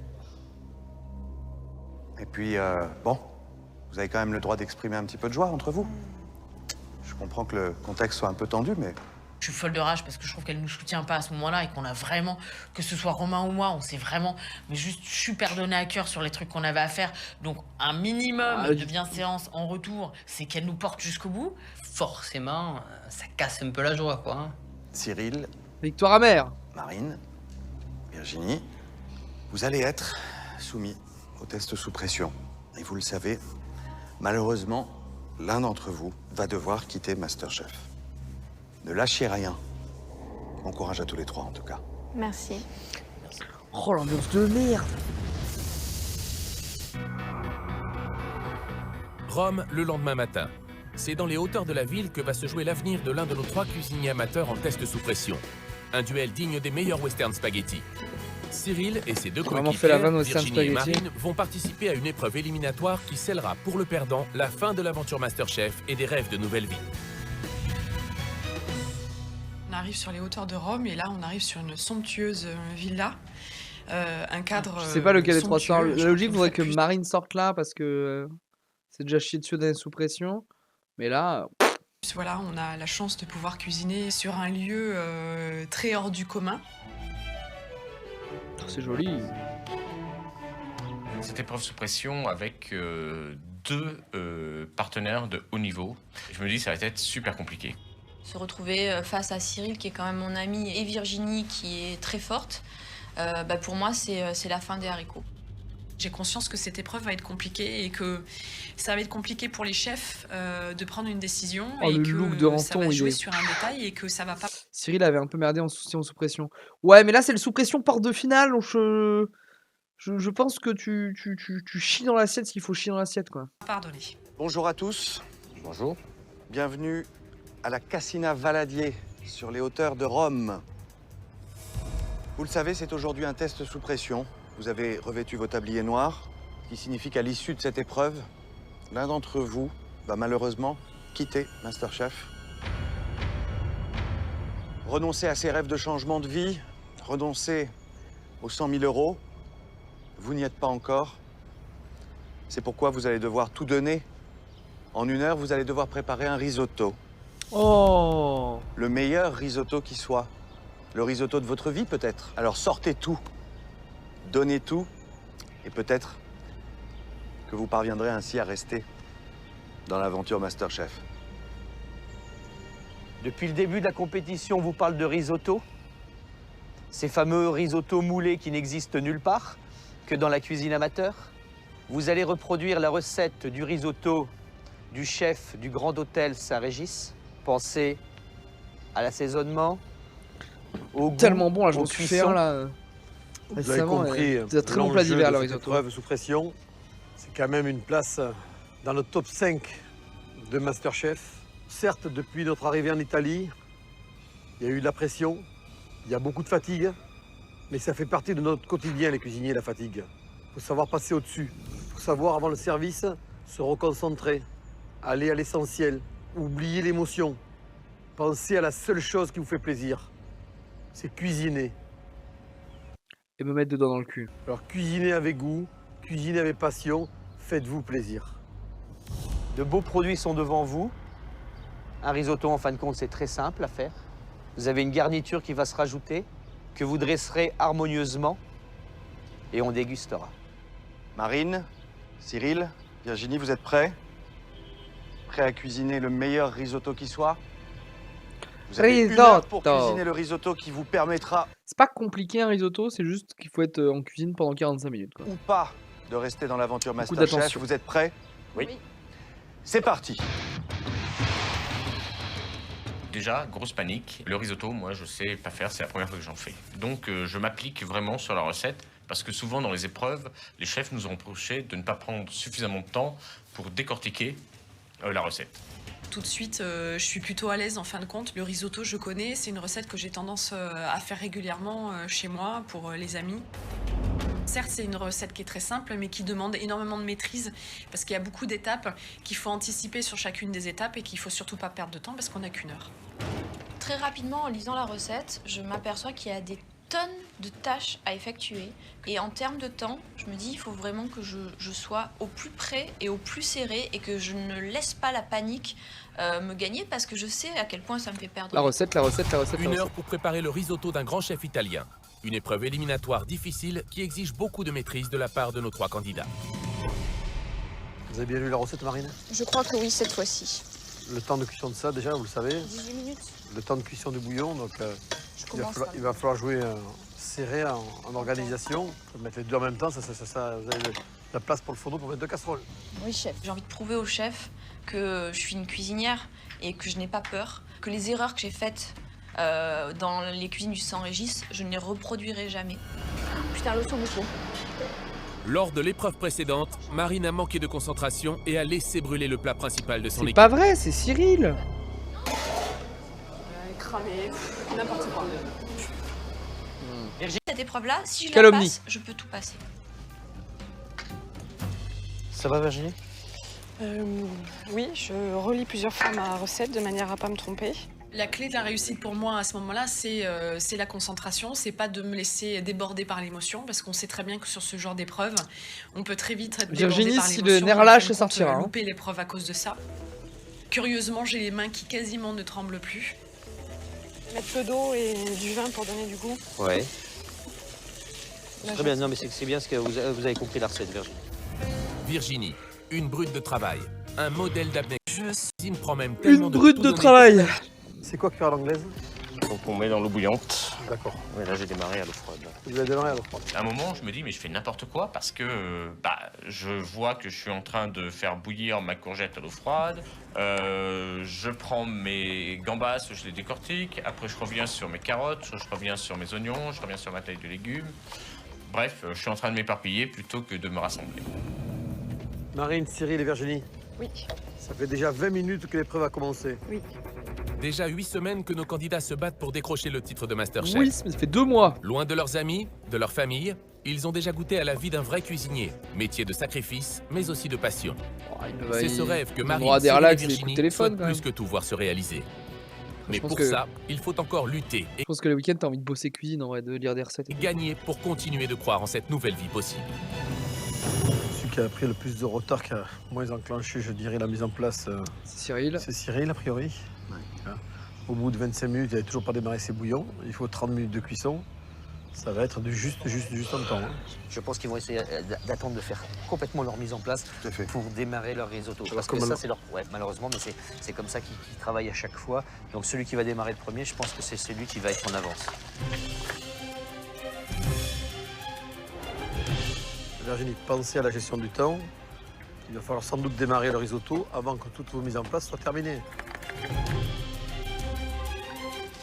Et puis, bon, vous avez quand même le droit d'exprimer un petit peu de joie entre vous. Je comprends que le contexte soit un peu tendu, mais... Je suis folle de rage parce que je trouve qu'elle nous soutient pas à ce moment-là et qu'on a vraiment, que ce soit Romain ou moi, on s'est vraiment, mais juste super donné à cœur sur les trucs qu'on avait à faire. Donc un minimum de bienséance en retour, c'est qu'elle nous porte jusqu'au bout. Forcément, ça casse un peu la joie, quoi. Hein. Cyril. Victoire amère. Marine. Virginie. Vous allez être soumis au test sous pression. Et vous le savez, malheureusement, l'un d'entre vous va devoir quitter MasterChef. Ne lâchez rien. Bon courage à tous les trois, en tout cas. Merci. Oh, l'ambiance de merde. Rome, le lendemain matin. C'est dans les hauteurs de la ville que va se jouer l'avenir de l'un de nos 3 cuisiniers amateurs en test sous pression. Un duel digne des meilleurs western spaghetti. Cyril et ses 2 coéquipiers, Virginie et Marine, vont participer à une épreuve éliminatoire qui scellera pour le perdant la fin de l'aventure MasterChef et des rêves de nouvelle vie. On arrive sur les hauteurs de Rome et là on arrive sur une somptueuse villa, un cadre. Je sais pas lequel des 3 sort. La logique voudrait que plus... Marine sorte là parce que c'est déjà chié dessus d'être sous pression. Mais là. Voilà, on a la chance de pouvoir cuisiner sur un lieu très hors du commun. C'est joli. Cette épreuve sous pression avec 2 partenaires de haut niveau. Je me dis ça va être super compliqué. Se retrouver face à Cyril, qui est quand même mon ami, et Virginie, qui est très forte, pour moi, c'est la fin des haricots. J'ai conscience que cette épreuve va être compliquée et que ça va être compliqué pour les chefs de prendre une décision et le que look de ça va jouer sur un détail et que ça va pas... Cyril avait un peu merdé en sous pression. Ouais, mais là, c'est le sous pression porte de finale, donc je pense que tu chies dans l'assiette ce qu'il faut chier dans l'assiette, quoi. Pardonnez. Bonjour à tous. Bonjour. Bienvenue à la Cascina Valadier, sur les hauteurs de Rome. Vous le savez, c'est aujourd'hui un test sous pression. Vous avez revêtu vos tabliers noirs, ce qui signifie qu'à l'issue de cette épreuve, l'un d'entre vous va malheureusement quitter MasterChef. Renoncer à ses rêves de changement de vie, renoncer aux 100 000 euros. Vous n'y êtes pas encore. C'est pourquoi vous allez devoir tout donner. En 1 heure, vous allez devoir préparer un risotto. Oh! Le meilleur risotto qui soit. Le risotto de votre vie, peut-être. Alors sortez tout. Donnez tout. Et peut-être que vous parviendrez ainsi à rester dans l'aventure MasterChef. Depuis le début de la compétition, on vous parle de risotto. Ces fameux risottos moulés qui n'existent nulle part que dans la cuisine amateur. Vous allez reproduire la recette du risotto du chef du Grand Hôtel Saint-Régis. Pensez à l'assaisonnement, au goût, tellement bon, là, je aux me suis fait un, là. Vous avez compris, c'est un très bon plat d'hiver, le risotto. Épreuve sous pression, c'est quand même une place dans le top 5 de MasterChef. Certes, depuis notre arrivée en Italie, il y a eu de la pression, il y a beaucoup de fatigue, mais ça fait partie de notre quotidien, les cuisiniers, la fatigue. Il faut savoir passer au-dessus. Il faut savoir, avant le service, se reconcentrer, aller à l'essentiel, oublier l'émotion. Pensez à la seule chose qui vous fait plaisir, c'est cuisiner. Et me mettre dedans dans le cul. Alors cuisinez avec goût, cuisinez avec passion, faites-vous plaisir. De beaux produits sont devant vous. Un risotto, en fin de compte, c'est très simple à faire. Vous avez une garniture qui va se rajouter, que vous dresserez harmonieusement, et on dégustera. Marine, Cyril, Virginie, vous êtes prêts? Prêts à cuisiner le meilleur risotto qui soit? Vous avez 1 heure pour cuisiner le risotto qui vous permettra... C'est pas compliqué un risotto, c'est juste qu'il faut être en cuisine pendant 45 minutes, quoi. Ou pas de rester dans l'aventure MasterChef. Vous êtes prêts? Oui. C'est parti. Déjà, grosse panique. Le risotto, moi, je sais pas faire, c'est la première fois que j'en fais. Donc, je m'applique vraiment sur la recette, parce que souvent, dans les épreuves, les chefs nous ont reproché de ne pas prendre suffisamment de temps pour décortiquer la recette. Tout de suite, je suis plutôt à l'aise en fin de compte. Le risotto, je connais. C'est une recette que j'ai tendance à faire régulièrement chez moi pour les amis. Certes, c'est une recette qui est très simple, mais qui demande énormément de maîtrise parce qu'il y a beaucoup d'étapes qu'il faut anticiper sur chacune des étapes et qu'il faut surtout pas perdre de temps parce qu'on n'a qu'1 heure. Très rapidement, en lisant la recette, je m'aperçois qu'il y a des tonnes de tâches à effectuer. Et en termes de temps, je me dis, il faut vraiment que je sois au plus près et au plus serré et que je ne laisse pas la panique me gagner parce que je sais à quel point ça me fait perdre. La recette. Une heure pour préparer le risotto d'un grand chef italien. Une épreuve éliminatoire difficile qui exige beaucoup de maîtrise de la part de nos 3 candidats. Vous avez bien lu la recette, Marine? Je crois que oui, cette fois-ci. Le temps de cuisson de ça, déjà, vous le savez. 18 minutes. Le temps de cuisson du bouillon, donc il va par falloir jouer serré en organisation. Mettre les deux en même temps, vous avez la place pour le fourneau pour mettre 2 casseroles. Oui, chef. J'ai envie de prouver au chef que je suis une cuisinière et que je n'ai pas peur, que les erreurs que j'ai faites dans les cuisines du Saint-Régis, je ne les reproduirai jamais. Putain, l'eau beaucoup. Lors de l'épreuve précédente, Marine a manqué de concentration et a laissé brûler le plat principal de son équipe. C'est pas vrai, c'est Cyril. Cramé, n'importe quoi. Cette épreuve-là, si je Calomnie. la passe, je peux tout passer. Ça va, Virginie? Oui, je relis plusieurs fois ma recette de manière à pas me tromper. La clé de la réussite pour moi à ce moment-là, c'est la concentration. C'est pas de me laisser déborder par l'émotion, parce qu'on sait très bien que sur ce genre d'épreuve, on peut très vite être débordé Virginie, par si l'émotion. le nerf lâche, ça sortira. Hein. Louper l'épreuve à cause de ça. Curieusement, j'ai les mains qui quasiment ne tremblent plus. Mettre peu d'eau et du vin pour donner du goût. Ouais. Très bien, non mais c'est bien ce que vous avez compris la recette, Virginie. Virginie, une brute de travail, un modèle d'abnégation. Cuisine prend même Une tellement brute tout de donner. travail. C'est quoi cuire à l'anglaise? Donc on met dans l'eau bouillante. D'accord. Ouais, là j'ai démarré à l'eau froide. Vous avez démarré à l'eau froide. À un moment, je me dis, mais je fais n'importe quoi parce que je vois que je suis en train de faire bouillir ma courgette à l'eau froide. Je prends mes gambas, je les décortique. Après, je reviens sur mes carottes, je reviens sur mes oignons, je reviens sur ma taille de légumes. Bref, je suis en train de m'éparpiller plutôt que de me rassembler. Marine, Cyril et Virginie, Oui, ça fait déjà 20 minutes que l'épreuve a commencé. oui. Déjà 8 semaines que nos candidats se battent pour décrocher le titre de Masterchef. Oui, ça fait 2 mois. Loin de leurs amis, de leur famille, ils ont déjà goûté à la vie d'un vrai cuisinier. Métier de sacrifice, mais aussi de passion. C'est ce rêve que Marine, des Cyril et relax, des coups Virginie de téléphone, souhaitent quand même. plus que tout voir se réaliser. Mais pense pour que- ça, il faut encore lutter Je pense que le week-end, t'as envie de bosser cuisine, en vrai, de lire des recettes. et gagner pour continuer de croire en cette nouvelle vie possible. Celui qui a pris le plus de retard, qui a moins enclenché, je dirais, la mise en place, C'est Cyril. c'est Cyril, a priori. Hein. Au bout de 25 minutes, il n'avait toujours pas démarré ses bouillons. Il faut 30 minutes de cuisson. Ça va être du juste en temps. Hein. Je pense qu'ils vont essayer d'attendre de faire complètement leur mise en place pour démarrer leur risotto. Parce que ça, c'est leur... Ouais, malheureusement, mais c'est comme ça qu'ils travaillent à chaque fois. Donc celui qui va démarrer le premier, je pense que c'est celui qui va être en avance. Virginie, pensez à la gestion du temps. Il va falloir sans doute démarrer le risotto avant que toutes vos mises en place soient terminées.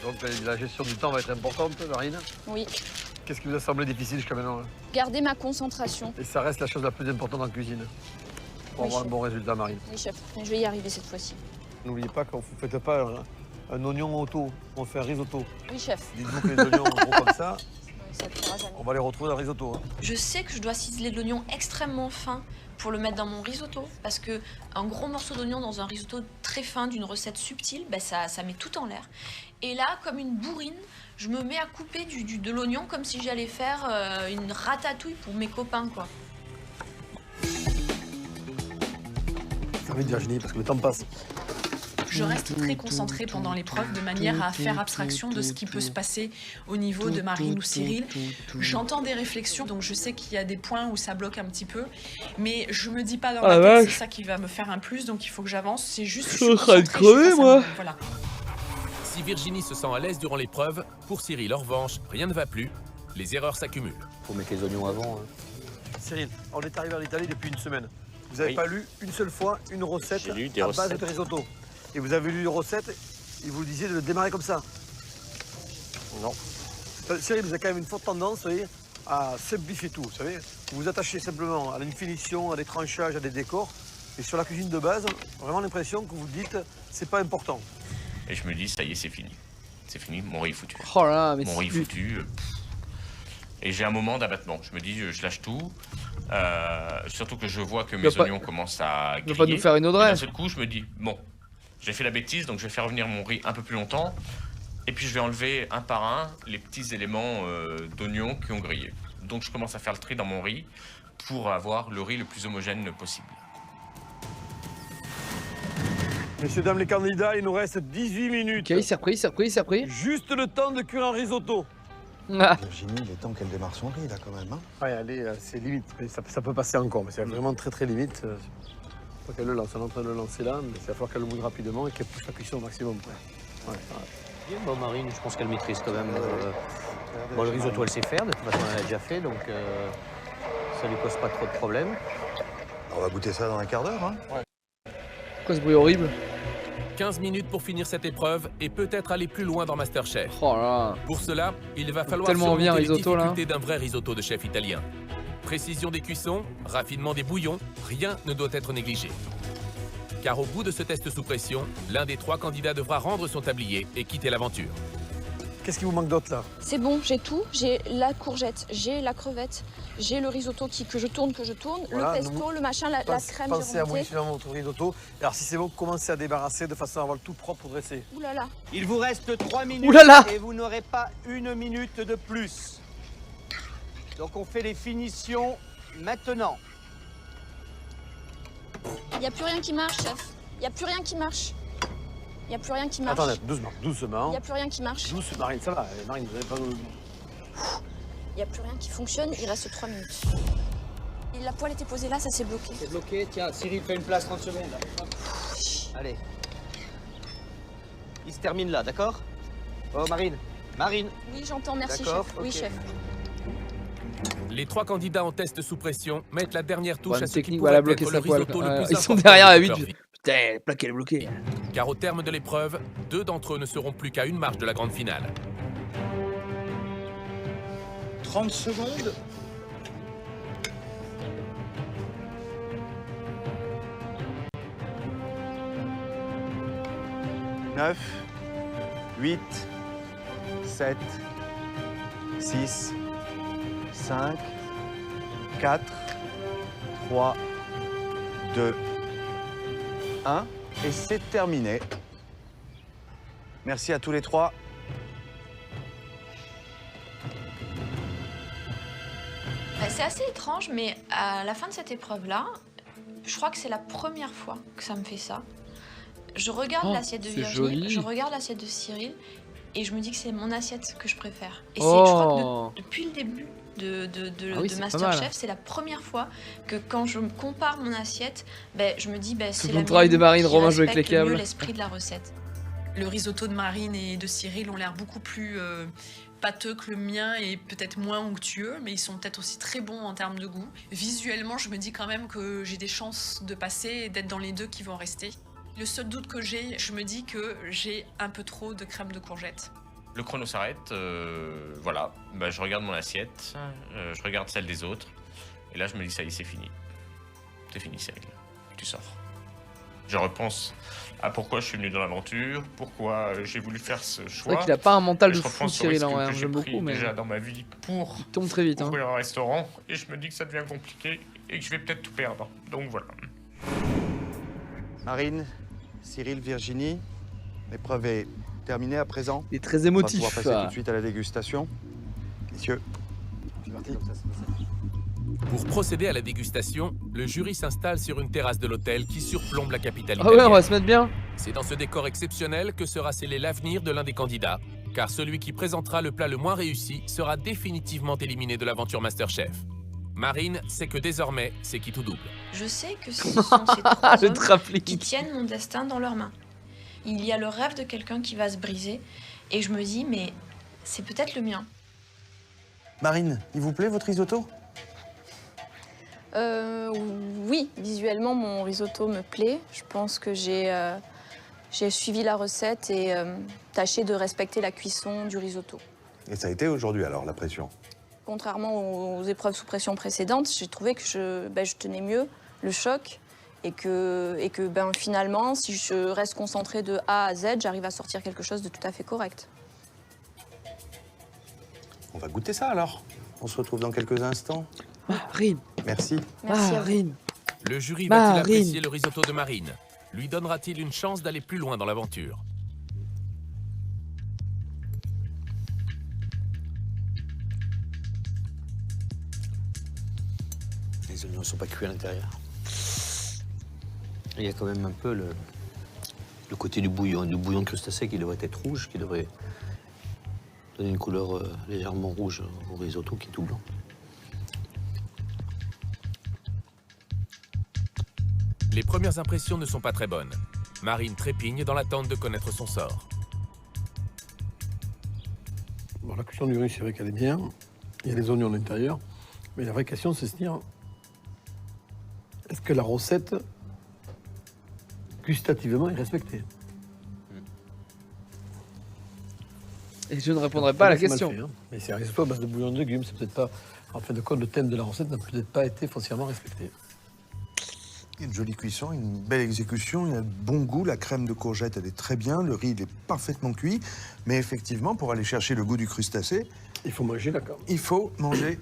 Donc la gestion du temps va être importante, Marine. Oui. Qu'est-ce qui vous a semblé difficile jusqu'à maintenant? Garder ma concentration. Et ça reste la chose la plus importante en cuisine pour Oui, avoir un chef. bon résultat, Marine. Oui, chef. Mais je vais y arriver cette fois-ci. N'oubliez pas qu'on ne fait pas un oignon auto, on fait un risotto. Oui, chef. Dites-vous que les oignons gros comme ça, Ça ne fera jamais. on va les retrouver dans le risotto. Hein. Je sais que je dois ciseler de l'oignon extrêmement fin pour le mettre dans mon risotto, parce que un gros morceau d'oignon dans un risotto très fin d'une recette subtile, ben ça met tout en l'air. Et là, comme une bourrine, je me mets à couper de l'oignon comme si j'allais faire une ratatouille pour mes copains, quoi. Faire vite, Virginie, parce que le temps passe. Je reste très concentrée pendant l'épreuve de manière à faire abstraction de ce qui peut se passer au niveau de Marine ou Cyril. J'entends des réflexions, donc je sais qu'il y a des points où ça bloque un petit peu, mais je me dis pas dans Ah, ma tête vache. c'est ça qui va me faire un plus, donc il faut que j'avance. C'est juste Je suis en train de concentrée, je suis crever, face à moi. Voilà. Si Virginie se sent à l'aise durant l'épreuve, pour Cyril, en revanche, rien ne va plus. Les erreurs s'accumulent. Faut mettre les oignons avant. Hein. Cyril, on est arrivé en Italie depuis une semaine. Vous n'avez Oui. pas lu une seule fois une recette J'ai lu des à base recettes. de risotto. Et vous avez lu une recette et vous disiez de le démarrer comme ça. Non. Cyril, vous avez quand même une forte tendance, vous voyez, à simplifier tout. Vous savez, vous vous attachez simplement à une finition, à des tranchages, à des décors. Et sur la cuisine de base, vraiment l'impression que vous dites, c'est pas important. Et je me dis, ça y est, c'est fini. C'est fini, mon riz est foutu. Oh là là, mais Mon riz est foutu. Et j'ai un moment d'abattement. Je me dis, je lâche tout. Surtout que je vois que mes vas pas- oignons commencent à tu vas griller. pas nous faire une Et Audrey. d'un seul coup, je me dis, bon, j'ai fait la bêtise, donc je vais faire revenir mon riz un peu plus longtemps. Et puis je vais enlever un par un les petits éléments d'oignons qui ont grillé. Donc je commence à faire le tri dans mon riz pour avoir le riz le plus homogène possible. Messieurs, dames les candidats, il nous reste 18 minutes. Ok, il s'est repris. Juste le temps de cuire un risotto. Virginie, il est temps qu'elle démarre son riz, là, quand même. Hein. Ouais, allez, c'est limite. Ça peut passer encore, mais c'est vraiment très limite. Faut qu'elle le lance. On est en train de le lancer là, mais il va falloir qu'elle le mouille rapidement et qu'elle pousse la cuisson au maximum. Ouais. Bon, Marine, je pense qu'elle maîtrise quand même. Bon, le risotto, elle sait faire. De toute façon, elle l'a déjà fait, donc ça lui pose pas trop de problèmes. On va goûter ça dans un quart d'heure. Hein. Pourquoi ce bruit horrible? 15 minutes pour finir cette épreuve et peut-être aller plus loin dans MasterChef. Oh là. Pour cela, il va falloir Tellement surmonter bien, les risotto, là. difficultés d'un vrai risotto de chef italien. Précision des cuissons, raffinement des bouillons, rien ne doit être négligé. Car au bout de ce test sous pression, l'un des 3 candidats devra rendre son tablier et quitter l'aventure. Qu'est-ce qui vous manque d'autre là? C'est bon, j'ai tout. J'ai la courgette, j'ai la crevette, j'ai le risotto que je tourne, Voilà, le pesto, le machin, la crème. Pensez à j'ai remonté. modifier votre risotto. Alors si c'est bon, commencez à débarrasser de façon à avoir le tout propre pour dresser. Ouh là là. Il vous reste 3 minutes Ouh là là. et vous n'aurez pas 1 minute de plus. Donc on fait les finitions maintenant. Il n'y a plus rien qui marche, chef. Il n'y a plus rien qui marche. Il n'y a plus rien qui marche. Attendez, doucement. Il n'y a plus rien qui marche. Doucement, Marine, ça va. Marine, vous n'avez pas... Il n'y a plus rien qui fonctionne, il reste 3 minutes. Et la poêle était posée là, ça s'est bloqué. C'est bloqué, tiens, Cyril, fais une place 30 secondes. Allez. Il se termine là, d'accord? Oh, Marine. Oui, j'entends, merci, D'accord, chef. Oui, ok. chef. Les 3 candidats en test sous pression mettent la dernière touche Bonne à ce qui technique, pourrait voilà, être bloquer le sa poêle. risotto le plus Ils sont important derrière à de 8. leur vie. Putain, la plaque elle est bloquée. Car au terme de l'épreuve, 2 d'entre eux ne seront plus qu'à une marche de la grande finale. 30 secondes. Neuf, 8, 7, 6, 5, 4, 3, 2, 1. Et c'est terminé. Merci à tous les 3. C'est assez étrange, mais à la fin de cette épreuve-là, je crois que c'est la première fois que ça me fait ça. Je regarde l'assiette de Virginie, je regarde l'assiette de Cyril, et je me dis que c'est mon assiette que je préfère. Et je crois que depuis le début de MasterChef, c'est la première fois que quand je me compare mon assiette, je me dis c'est le travail de Marine, Romain joue avec les câbles. mieux l'esprit de la recette. Le risotto de Marine et de Cyril ont l'air beaucoup plus pâteux que le mien et peut-être moins onctueux, mais ils sont peut-être aussi très bons en termes de goût. Visuellement, je me dis quand même que j'ai des chances de passer et d'être dans les 2 qui vont rester. Le seul doute que j'ai, je me dis que j'ai un peu trop de crème de courgette. Le chrono s'arrête, voilà. Je regarde mon assiette, je regarde celle des autres, et là je me dis ça y est, c'est fini. C'est fini, Cyril. Tu sors. Je repense à pourquoi je suis venu dans l'aventure, pourquoi j'ai voulu faire ce choix. C'est vrai qu'il a pas un mental de je fou, reprends ce Cyril, risque hein, que j'aime j'ai beaucoup, pris mais déjà dans ma vie pour il tombe très vite. ouvrir un restaurant, et je me dis que ça devient compliqué et que je vais peut-être tout perdre. Donc voilà. Marine, Cyril, Virginie, l'épreuve est terminée à présent. Il est très émotif. On va pouvoir passer tout de suite à la dégustation. Messieurs, C'est parti. Pour procéder à la dégustation, le jury s'installe sur une terrasse de l'hôtel qui surplombe la capitale Ah italienne. ouais, on va se mettre bien. C'est dans ce décor exceptionnel que sera scellé l'avenir de l'un des candidats, car celui qui présentera le plat le moins réussi sera définitivement éliminé de l'aventure MasterChef. Marine sait que désormais, c'est qui tout double. Je sais que ce sont ces 3 Le hommes travelling. qui tiennent mon destin dans leurs mains. Il y a le rêve de quelqu'un qui va se briser, et je me dis, mais c'est peut-être le mien. Marine, il vous plaît votre risotto? Oui, visuellement, mon risotto me plaît. Je pense que j'ai suivi la recette et tâché de respecter la cuisson du risotto. Et ça a été aujourd'hui alors, la pression? Contrairement aux épreuves sous pression précédentes, j'ai trouvé que je tenais mieux le choc et que finalement, si je reste concentrée de A à Z, j'arrive à sortir quelque chose de tout à fait correct. On va goûter ça alors. On se retrouve dans quelques instants. Marine. Merci. Merci. Marine. Le jury va-t-il apprécier le risotto de Marine? Lui donnera-t-il une chance d'aller plus loin dans l'aventure? les oignons ne sont pas cuits à l'intérieur. Il y a quand même un peu le côté du bouillon de crustacé qui devrait être rouge, qui devrait donner une couleur légèrement rouge au risotto qui est tout blanc. Les premières impressions ne sont pas très bonnes. Marine trépigne dans l'attente de connaître son sort. Bon, la cuisson du riz, c'est vrai qu'elle est bien. Il y a les oignons à l'intérieur. Mais la vraie question, c'est de se dire, est-ce que la recette, gustativement, est respectée? Et je ne répondrai pas à la question. Fait, hein. Mais c'est un risotto à base de bouillon de légumes. C'est peut-être pas... En fin de compte, le thème de la recette n'a peut-être pas été foncièrement respecté. Une jolie cuisson, une belle exécution, il y a de bon goût. La crème de courgette, elle est très bien. Le riz, il est parfaitement cuit. Mais effectivement, pour aller chercher le goût du crustacé... Il faut manger la carne. Il faut manger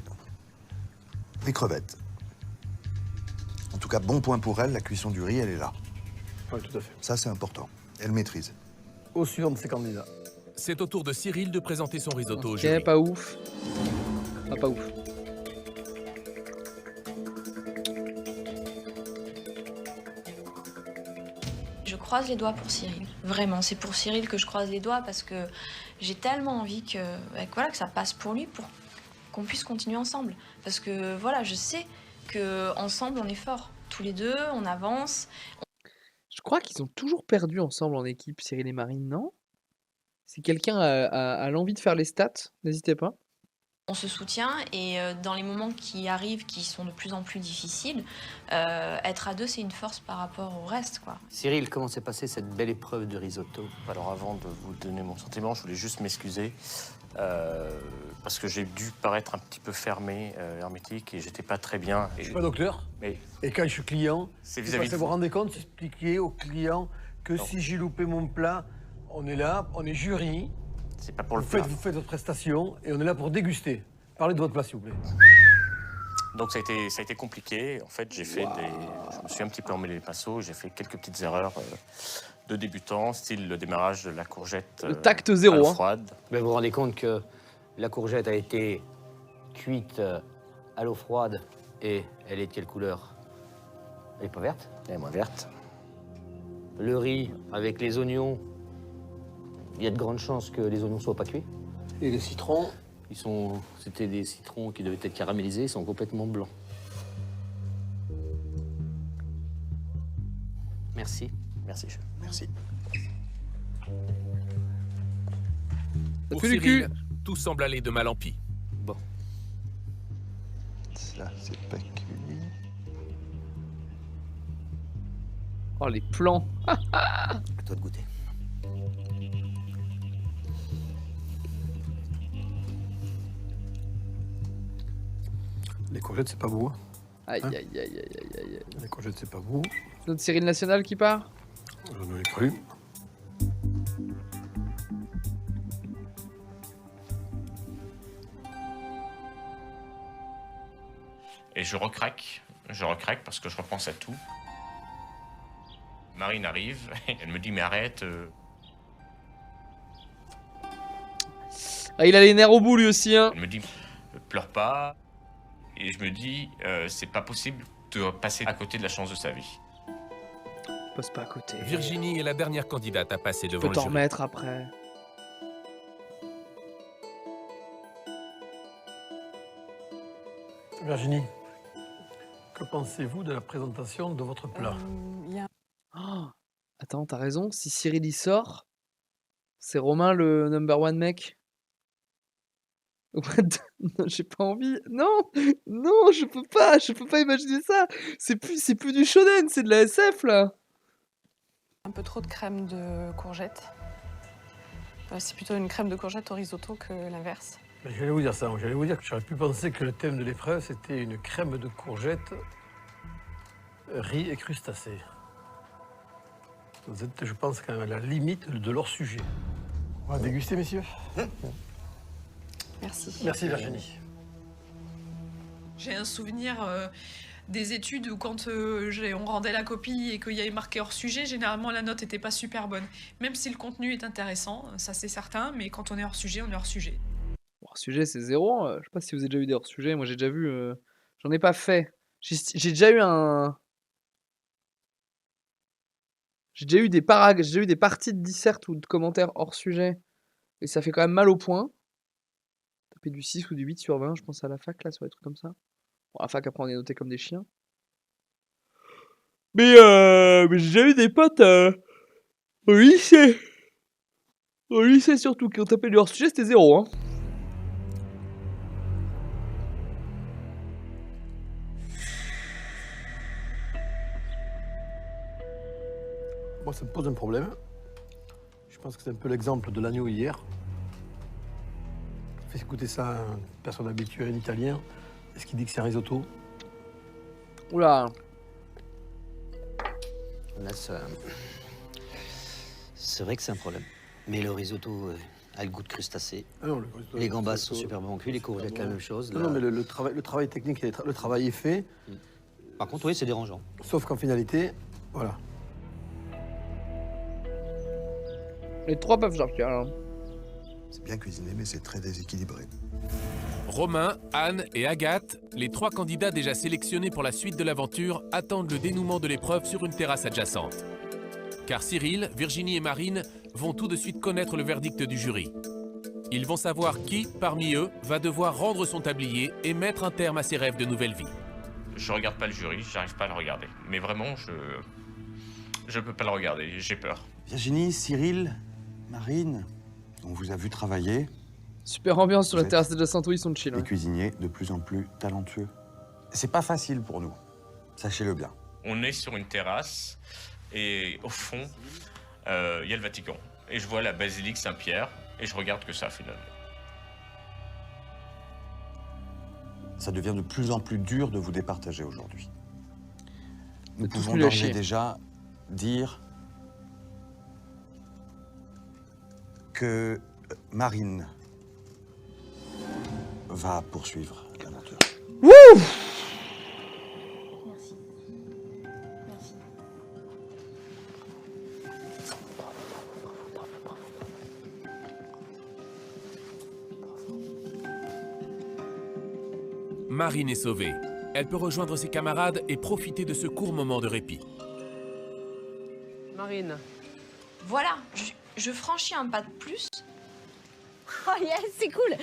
les crevettes. En tout cas, bon point pour elle, la cuisson du riz, elle est là. Oui, tout à fait. Ça, c'est important. Elle maîtrise. Au suivant de ces candidats. C'est au tour de Cyril de présenter son risotto au Ok, jury. pas ouf. Ah, pas ouf. Je croise les doigts pour Cyril. Vraiment, c'est pour Cyril que je croise les doigts parce que j'ai tellement envie que ça passe pour lui, pour qu'on puisse continuer ensemble. Parce que voilà, je sais qu'ensemble, on est forts. Tous les deux, on avance. Je crois qu'ils ont toujours perdu ensemble en équipe, Cyril et Marine, non? Si quelqu'un a l'envie de faire les stats, n'hésitez pas. On se soutient et dans les moments qui arrivent, qui sont de plus en plus difficiles, être à deux, c'est une force par rapport au reste, quoi. Cyril, comment s'est passée cette belle épreuve de risotto? Alors avant de vous donner mon sentiment, je voulais juste m'excuser parce que j'ai dû paraître un petit peu fermé, hermétique, et j'étais pas très bien. Je suis pas docteur. Mais Et quand je suis client, c'est vis-à-vis de vous vous vous. rendez compte, expliquer au client que si j'ai loupé mon plat, on est là, on est jury. C'est pas pour le Vous plat. faites votre prestation et on est là pour déguster. Parlez de votre plat, s'il vous plaît. Donc ça a été compliqué. En fait, je me suis un petit peu emmêlé les pinceaux. J'ai fait quelques petites erreurs de débutant, style le démarrage de la courgette. Le tact zéro, à l'eau hein. froide. Mais vous vous rendez compte que la courgette a été cuite à l'eau froide et elle est de quelle couleur? Elle est pas verte? Elle est moins verte. Le riz avec les oignons, il y a de grandes chances que les oignons soient pas cuits. Et les citrons? C'était des citrons qui devaient être caramélisés, ils sont complètement blancs. Merci. Merci, chef. Merci. Pour pue du Cyril, cul. tout semble aller de mal en pis. Bon. Ça, c'est pas cuit. Oh, les plans. À toi de goûter. Les courgettes, c'est pas beau. Aïe, Hein? aïe, aïe, aïe, aïe, aïe. Les courgettes, c'est pas beau. Notre Cyril National qui part. J'en ai cru. Et je recraque parce que je repense à tout. Marine arrive, elle me dit mais arrête. Ah, il a les nerfs au bout lui aussi, hein. Elle me dit pleure pas. Et je me dis c'est pas possible de passer à côté de la chance de sa vie. Passe pas à côté. Virginie est la dernière candidate à passer Tu devant peux le t'en jury. remettre après. Virginie, que pensez-vous de la présentation de votre plat? Oh, attends, t'as raison. Si Cyril y sort, c'est Romain le number one mec. What the- Non, j'ai pas envie. Non, non, je peux pas imaginer ça. C'est plus du shonen, c'est de la SF là. Un peu trop de crème de courgette. C'est plutôt une crème de courgette au risotto que l'inverse. Ben, j'allais vous dire ça. J'allais vous dire que j'aurais pu penser que le thème de l'épreuve, c'était une crème de courgette, riz et crustacés. Vous êtes, je pense, quand même à la limite de leur sujet. On va déguster, messieurs. Merci. Merci, Virginie. J'ai un souvenir des études où quand on rendait la copie et qu'il y avait marqué hors sujet, généralement la note n'était pas super bonne. Même si le contenu est intéressant, ça c'est certain, mais quand on est hors sujet, on est hors sujet. Hors sujet, c'est 0. Je sais pas si vous avez déjà vu des hors sujets. Moi, j'ai déjà vu. J'en ai pas fait. J'ai déjà eu un... J'ai déjà eu des parties de dissert ou de commentaires hors sujet. Et ça fait quand même mal au point. Taper du 6 ou du 8 sur 20, je pense à la fac, là, sur des trucs comme ça. Bon, à la fac, après, on est noté comme des chiens. Mais j'ai déjà eu des potes au lycée. Au lycée, surtout, qui ont tapé du hors sujet, c'était 0, hein. Moi, ça me pose un problème. Je pense que c'est un peu l'exemple de l'agneau hier. Fais écouter ça à une personne habituée, un Italien. Est-ce qu'il dit que c'est un risotto? Oula. Là, c'est vrai que c'est un problème. Mais le risotto a le goût de crustacé. Ah non, le risotto, les gambas sont super bon cuits, les courgettes la même chose. Non, mais le travail technique, le travail est fait. Par contre, oui, c'est dérangeant. Sauf qu'en finalité, voilà. Les trois peuvent sortir, là. C'est bien cuisiné, mais c'est très déséquilibré. Romain, Anne et Agathe, les 3 candidats déjà sélectionnés pour la suite de l'aventure, attendent le dénouement de l'épreuve sur une terrasse adjacente. Car Cyril, Virginie et Marine vont tout de suite connaître le verdict du jury. Ils vont savoir qui, parmi eux, va devoir rendre son tablier et mettre un terme à ses rêves de nouvelle vie. Je regarde pas le jury, j'arrive pas à le regarder. Mais vraiment, je peux pas le regarder, j'ai peur. Virginie, Cyril, Marine, on vous a vu travailler. Super ambiance sur la terrasse adjacente, oui, ils sont chill. Des cuisiniers de plus en plus talentueux. C'est pas facile pour nous, sachez-le bien. On est sur une terrasse et au fond, il y a le Vatican. Et je vois la basilique Saint-Pierre et je regarde que ça finalement. Ça devient de plus en plus dur de vous départager aujourd'hui. Nous tous pouvons nus à d'ores et chier. déjà dire que Marine va poursuivre l'aventure. Wouh! Marine est sauvée. Elle peut rejoindre ses camarades et profiter de ce court moment de répit. Marine. Voilà, je franchis un pas de plus. Oh yes, c'est cool.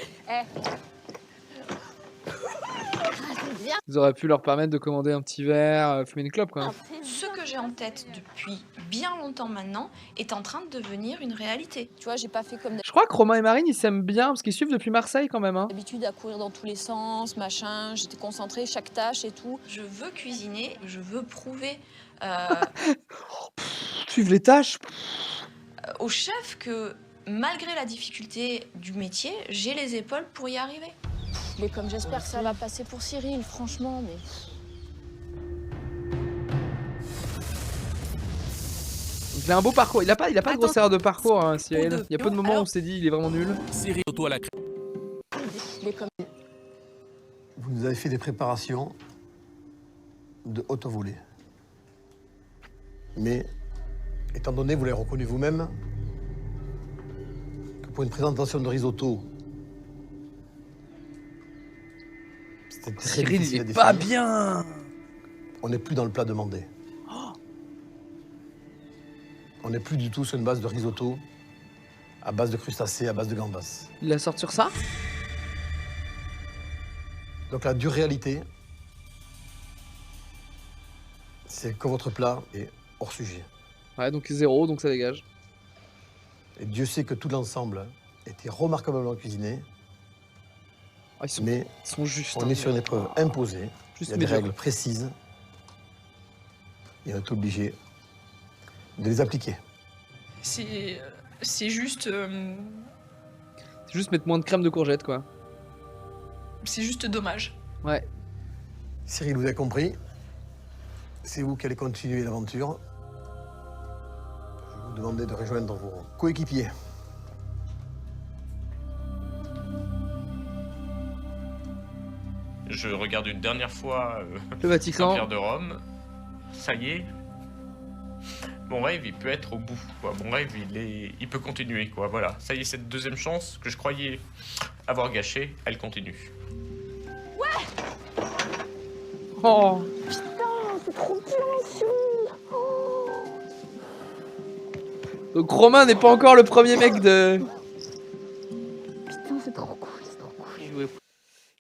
Ils auraient pu leur permettre de commander un petit verre, fumer une clope, quoi. Ce que j'ai en tête depuis bien longtemps maintenant est en train de devenir une réalité. Tu vois, j'ai pas fait comme Je crois que Romain et Marine, ils s'aiment bien, parce qu'ils suivent depuis Marseille, quand même, hein. d'habitude à courir dans tous les sens, machin. J'étais concentrée, chaque tâche et tout. Je veux cuisiner, je veux prouver Suivre les tâches. au chef que malgré la difficulté du métier, j'ai les épaules pour y arriver. Mais comme j'espère que ça va passer pour Cyril, franchement, mais... Il a un beau parcours. Il a pas de grosse erreur de parcours, hein, Cyril. Il y a peu de moments où on s'est dit il est vraiment nul. Cyril, auto à la Vous nous avez fait des préparations de haute volée. Mais, étant donné, vous l'avez reconnu vous-même, que pour une présentation de risotto, c'était très Cyril, difficile il à est pas définir. bien. On n'est plus dans le plat demandé. On n'est plus du tout sur une base de risotto, à base de crustacés, à base de gambas. Il la sort sur ça. Donc la dure réalité, c'est que votre plat est hors sujet. Ouais, donc 0, donc ça dégage. Et Dieu sait que tout l'ensemble était remarquablement cuisiné. Mais ils sont justes, on hein. est sur une épreuve imposée. Juste Il y a des médiocre. règles précises. Et on est obligé de les appliquer. C'est juste... C'est juste mettre moins de crème de courgette, quoi. c'est juste dommage. Ouais. Cyril, vous avez compris. C'est vous qui allez continuer l'aventure. Je vais vous demander de rejoindre vos coéquipiers. Je regarde une dernière fois Le Vatican. Saint-Pierre de Rome. Ça y est. Mon rêve, il peut être au bout, quoi. Mon rêve, il peut continuer, quoi. Voilà. Ça y est, cette deuxième chance que je croyais avoir gâchée, elle continue. Ouais. Oh. Putain, c'est trop bien, Cyril. Oh. Donc Romain n'est pas encore le premier mec de... Putain, c'est trop cool, c'est trop cool.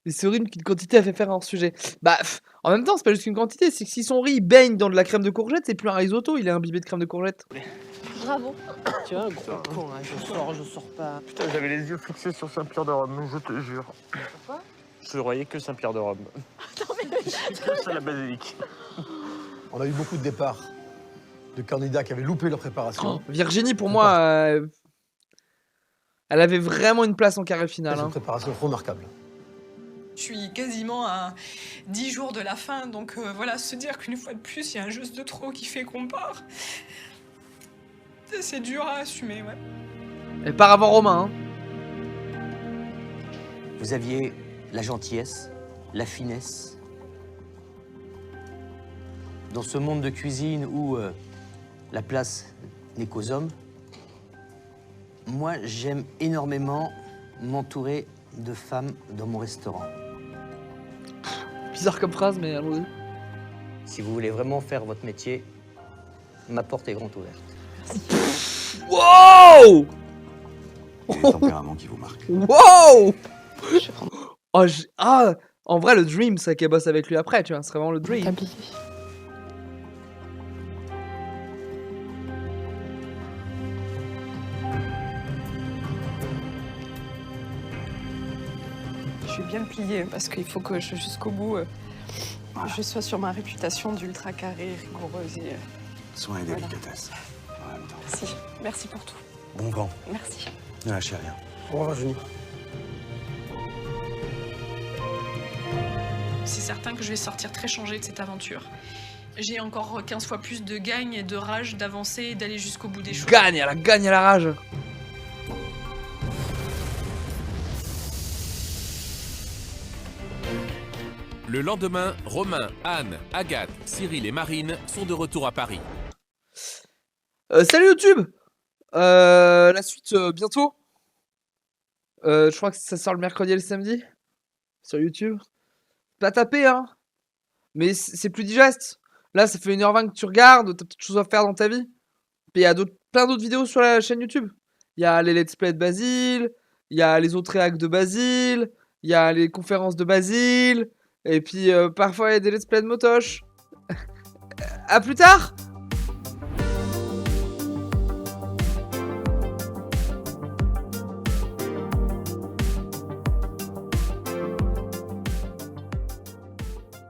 Et c'est horrible qu'une quantité a fait faire un sujet. Bah, en même temps, c'est pas juste une quantité, c'est que si son riz baigne dans de la crème de courgette, c'est plus un risotto, il est imbibé de crème de courgette. Bravo. Tu vois, gros con, hein, je sors pas. Putain, j'avais les yeux fixés sur Saint-Pierre-de-Rome, je te jure. Pourquoi? Je voyais que Saint-Pierre-de-Rome. Que ça, la basilique. On a eu beaucoup de départs de candidats qui avaient loupé leur préparation. Virginie, pour moi, elle avait vraiment une place en carré final. C'est une préparation remarquable. Je suis quasiment à 10 jours de la fin, donc voilà, se dire qu'une fois de plus, il y a un juste de trop qui fait qu'on part. C'est dur à assumer, ouais. Elle part avant Romain. Vous aviez la gentillesse, la finesse. Dans ce monde de cuisine où la place n'est qu'aux hommes, moi, j'aime énormément m'entourer de femmes dans mon restaurant. Bizarre comme phrase, mais allons-y. Si vous voulez vraiment faire votre métier, ma porte est grande ouverte. Wow! C'est le tempérament qui vous marque. Wow! Oh, ah, en vrai, le dream, c'est qu'elle bosse avec lui après, tu vois, c'est vraiment le dream. Je suis bien pliée parce qu'il faut que jusqu'au bout, je sois sur ma réputation d'ultra carrée, rigoureuse et... Soin et délicatesse. En même temps. Merci, merci pour tout. Bon vent. Merci. Ne lâchez rien. Au revoir, Virginie. C'est certain que je vais sortir très changée de cette aventure. J'ai encore 15 fois plus de gagne et de rage d'avancer et d'aller jusqu'au bout des choses. Gagne, elle a gagne à la rage. Le lendemain, Romain, Anne, Agathe, Cyril et Marine sont de retour à Paris. Salut YouTube. La suite bientôt. Je crois que ça sort le mercredi et le samedi sur YouTube. Pas tapé, hein. Mais c'est plus digeste. Là, ça fait 1h20 que tu regardes, t'as peut-être chose à faire dans ta vie. Puis il y a plein d'autres vidéos sur la chaîne YouTube. Il y a les let's play de Basile, il y a les autres réacts de Basile, il y a les conférences de Basile, et puis parfois il y a des let's play de Motoche. À plus tard.